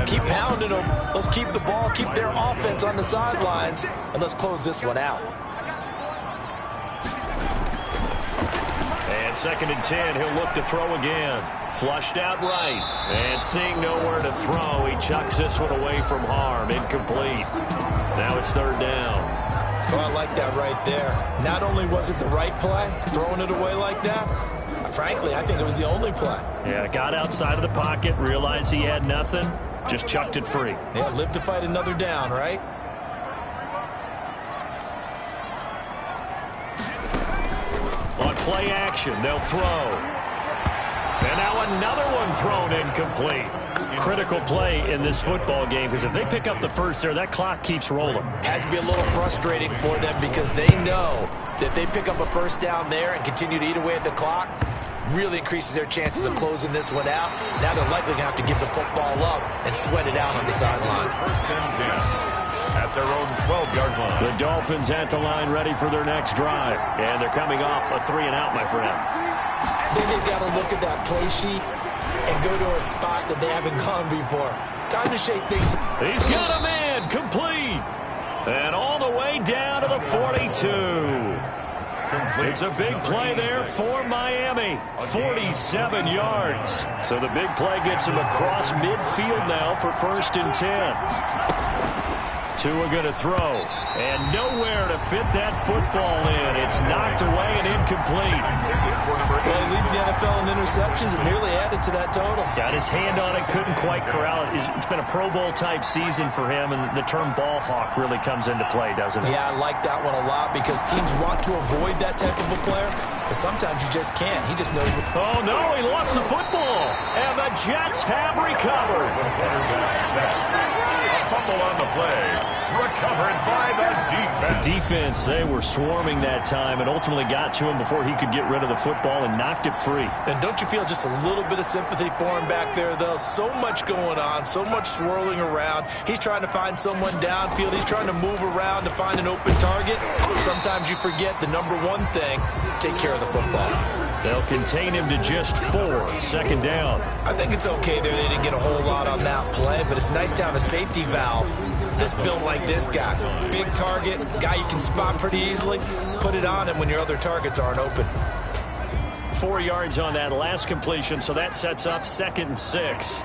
keep pounding them. Let's keep the ball, keep their offense on the sidelines, and let's close this one out. And 2nd and 10, he'll look to throw again. Flushed out right. And seeing nowhere to throw, he chucks this one away from harm. Incomplete. Now it's 3rd down. Oh, I like that right there. Not only was it the right play, throwing it away like that, frankly, I think it was the only play. Yeah, got outside of the pocket, realized he had nothing, just chucked it free. Yeah, live to fight another down, right? On play action, they'll throw. And now another one thrown incomplete. Critical play in this football game, because if they pick up the first there, that clock keeps rolling. Has to be a little frustrating for them because they know that they pick up a first down there and continue to eat away at the clock, really increases their chances of closing this one out. Now they're likely going to have to give the football up and sweat it out on the sideline. First and 10. At their own 12-yard line. The Dolphins at the line ready for their next drive. And they're coming off a 3-and-out, my friend. Then they've got to look at that play sheet and go to a spot that they haven't gone before. Time to shake things. He's got a man complete. And all the way down to the 42. It's a big play there for Miami. 47 yards. So the big play gets him across midfield now for 1st and 10. Tua going to throw, and nowhere to fit that football in. It's knocked away and incomplete. Well, he leads the NFL in interceptions and nearly added to that total. Got his hand on it, couldn't quite corral it. It's been a Pro Bowl-type season for him, and the term ball hawk really comes into play, doesn't it? Yeah, I like that one a lot because teams want to avoid that type of a player, but sometimes you just can't. He just knows. Oh, no, he lost the football, and the Jets have recovered. Fumble on the play. Recovered by the defense. The defense, they were swarming that time and ultimately got to him before he could get rid of the football and knocked it free. And don't you feel just a little bit of sympathy for him back there, though? So much going on, so much swirling around. He's trying to find someone downfield. He's trying to move around to find an open target. Sometimes you forget the number one thing, take care of the football. They'll contain him to just 4. 2nd down. I think it's okay there. They didn't get a whole lot on that play, but it's nice to have a safety valve that's built like this guy. Big target, guy you can spot pretty easily. Put it on him when your other targets aren't open. 4 yards on that last completion, so that sets up 2nd and 6.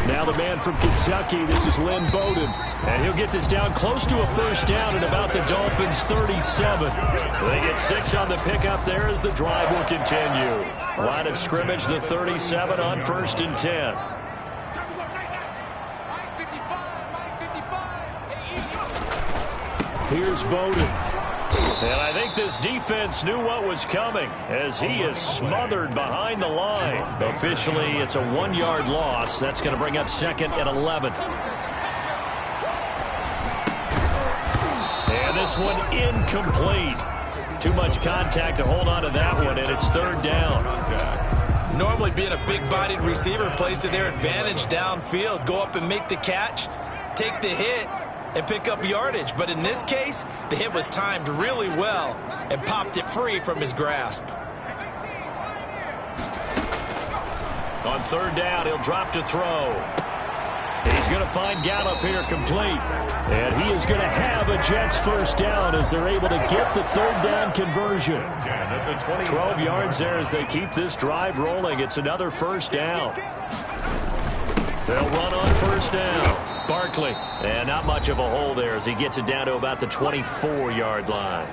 Now the man from Kentucky, this is Lynn Bowden. And he'll get this down close to a 1st down at about the Dolphins' 37. They get 6 on the pickup there as the drive will continue. Line of scrimmage, the 37 on 1st and 10. Here's Bowden. And I think this defense knew what was coming as he is smothered behind the line. Officially, it's a 1-yard loss. That's going to bring up 2nd and 11. And this one incomplete. Too much contact to hold on to that one, and it's 3rd down. Normally being a big-bodied receiver plays to their advantage downfield. Go up and make the catch, take the hit, and pick up yardage. But in this case, the hit was timed really well and popped it free from his grasp. On 3rd down, he'll drop to throw. He's going to find Gallup here complete. And he is going to have a Jets 1st down as they're able to get the 3rd down conversion. 12 yards there as they keep this drive rolling. It's another 1st down. They'll run on 1st down. Barkley. And not much of a hole there as he gets it down to about the 24-yard line.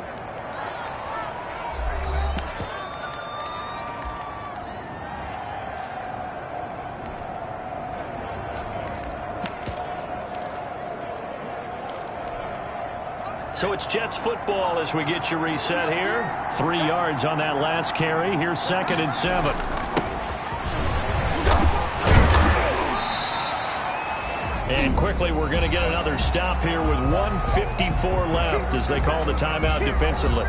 So it's Jets football as we get you reset here. 3 yards on that last carry. Here's 2nd and 7. And quickly, we're going to get another stop here with 1:54 left as they call the timeout defensively.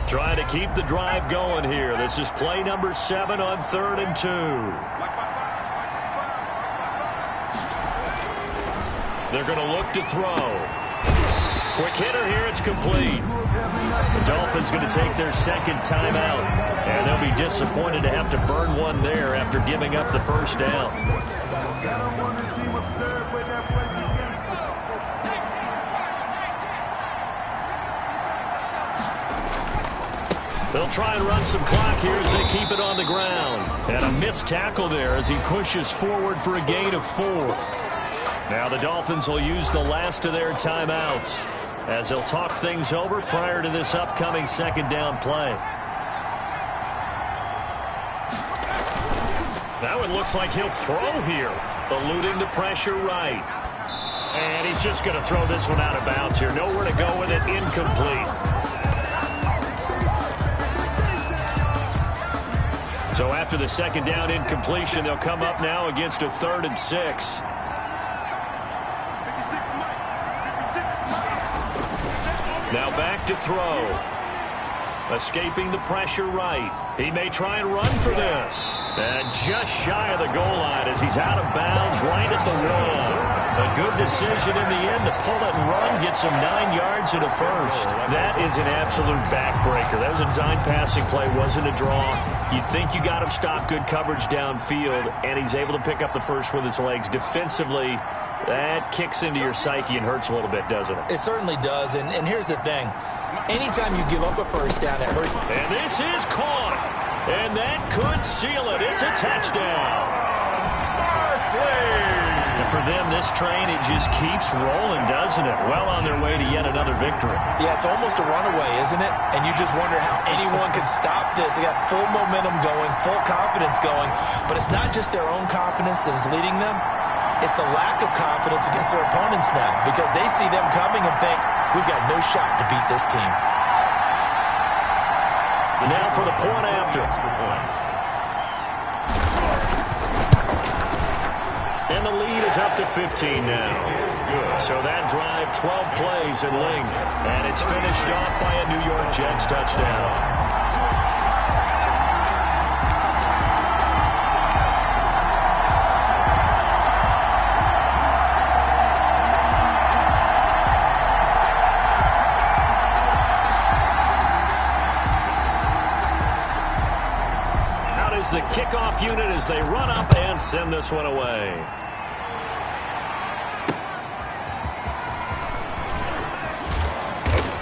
Trying to keep the drive going here. This is play number 7 on 3rd and 2. They're going to look to throw. Quick hitter here, it's complete. The Dolphins going to take their 2nd timeout, and they'll be disappointed to have to burn one there after giving up the 1st down. They'll try and run some clock here as they keep it on the ground. And a missed tackle there as he pushes forward for a gain of 4. Now the Dolphins will use the last of their timeouts as they'll talk things over prior to this upcoming 2nd down play. Now it looks like he'll throw here, eluding the pressure right. And he's just going to throw this one out of bounds here. Nowhere to go with it. Incomplete. So after the second down incompletion, they'll come up now against a 3rd and 6. Now back to throw. Escaping the pressure right. He may try and run for this. And just shy of the goal line as he's out of bounds right at the 1. A good decision in the end to pull it and run, gets him 9 yards and a first. That is an absolute backbreaker. That was a design passing play, wasn't a draw. You think you got him stopped, good coverage downfield, and he's able to pick up the first with his legs. Defensively, that kicks into your psyche and hurts a little bit, doesn't it? It certainly does, and here's the thing. Anytime you give up a first down, it hurts. And this is caught, and that could seal it. It's a touchdown. For them, this train, it just keeps rolling, doesn't it? Well on their way to yet another victory. Yeah, it's almost a runaway, isn't it? And you just wonder how anyone could stop this. They got full momentum going, full confidence going. But it's not just their own confidence that is leading them. It's the lack of confidence against their opponents now because they see them coming and think, we've got no shot to beat this team. Now for the point after. And the lead is up to 15 now. So that drive, 12 plays in length. And it's finished off by a New York Jets touchdown. The kickoff unit as they run up and send this one away.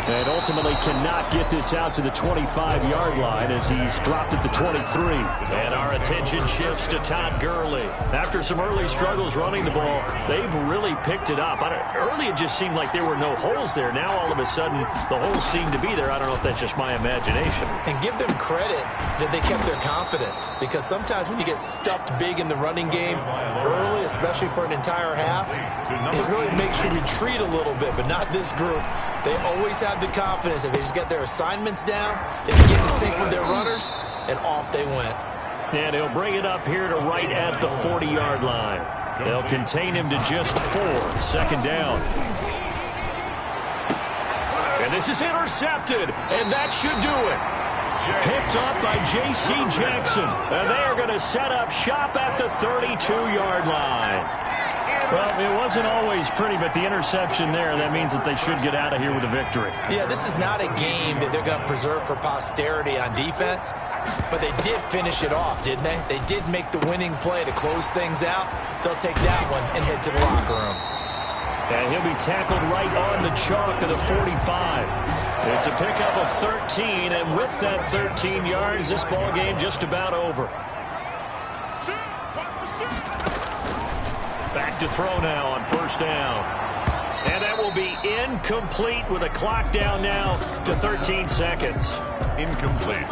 And ultimately cannot get this out to the 25-yard line as he's dropped at the 23. And our attention shifts to Todd Gurley. After some early struggles running the ball, they've really picked it up. Early it just seemed like there were no holes there. Now all of a sudden the holes seem to be there. I don't know if that's just my imagination. And give them credit that they kept their confidence, because sometimes when you get stuffed big in the running game early, especially for an entire half, it really makes you retreat a little bit, but not this group. They always have the confidence that they just get their assignments down, they can get in sync with their runners, and off they went. And he'll bring it up here to right at the 40-yard line. They'll contain him to just 4. Second down. And this is intercepted, and that should do it. Picked up by J.C. Jackson. And they are going to set up shop at the 32-yard line. Well, it wasn't always pretty, but the interception there, that means that they should get out of here with a victory. Yeah, this is not a game that they're going to preserve for posterity on defense, but they did finish it off, didn't they? They did make the winning play to close things out. They'll take that one and head to the locker room. And he'll be tackled right on the chalk of the 45. It's a pickup of 13, and with that 13 yards, this ball game just about over. Back to throw now on first down. And that will be incomplete with a clock down now to 13 seconds. Incomplete.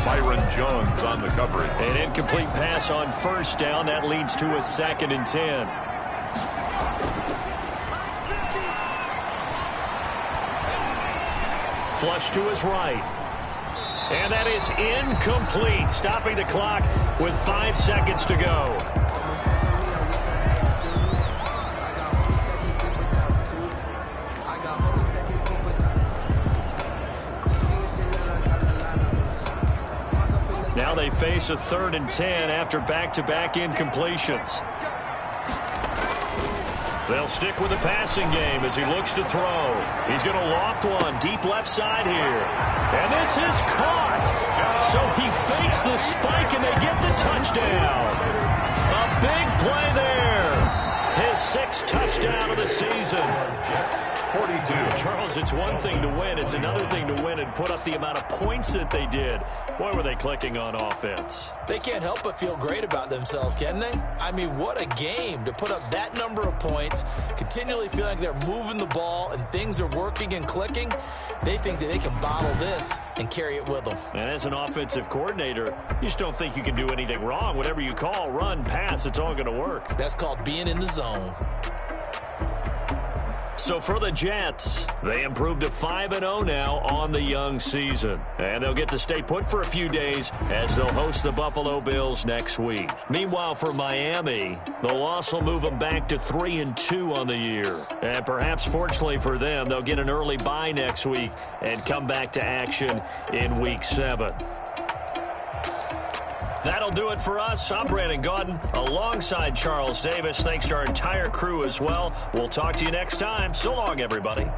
Byron Jones on the coverage. An incomplete pass on first down. That leads to a 2nd and 10. Flush to his right. And that is incomplete, stopping the clock with 5 seconds to go. Now they face a 3rd and 10 after back-to-back incompletions. They'll stick with the passing game as he looks to throw. He's going to loft one deep left side here. And this is caught. So he fakes the spike and they get the touchdown. A big play there. His 6th touchdown of the season. 42. Charles, it's one thing to win. It's another thing to win and put up the amount of points that they did. Boy, were they clicking on offense. They can't help but feel great about themselves, can they? I mean, what a game to put up that number of points, continually feel like they're moving the ball and things are working and clicking. They think that they can bottle this and carry it with them. And as an offensive coordinator, you just don't think you can do anything wrong. Whatever you call, run, pass, it's all going to work. That's called being in the zone. So for the Jets, they improved to 5-0 now on the young season. And they'll get to stay put for a few days as they'll host the Buffalo Bills next week. Meanwhile, for Miami, the loss will move them back to 3-2 on the year. And perhaps fortunately for them, they'll get an early bye next week and come back to action in Week 7. That'll do it for us. I'm Brandon Gaudin alongside Charles Davis. Thanks to our entire crew as well. We'll talk to you next time. So long, everybody.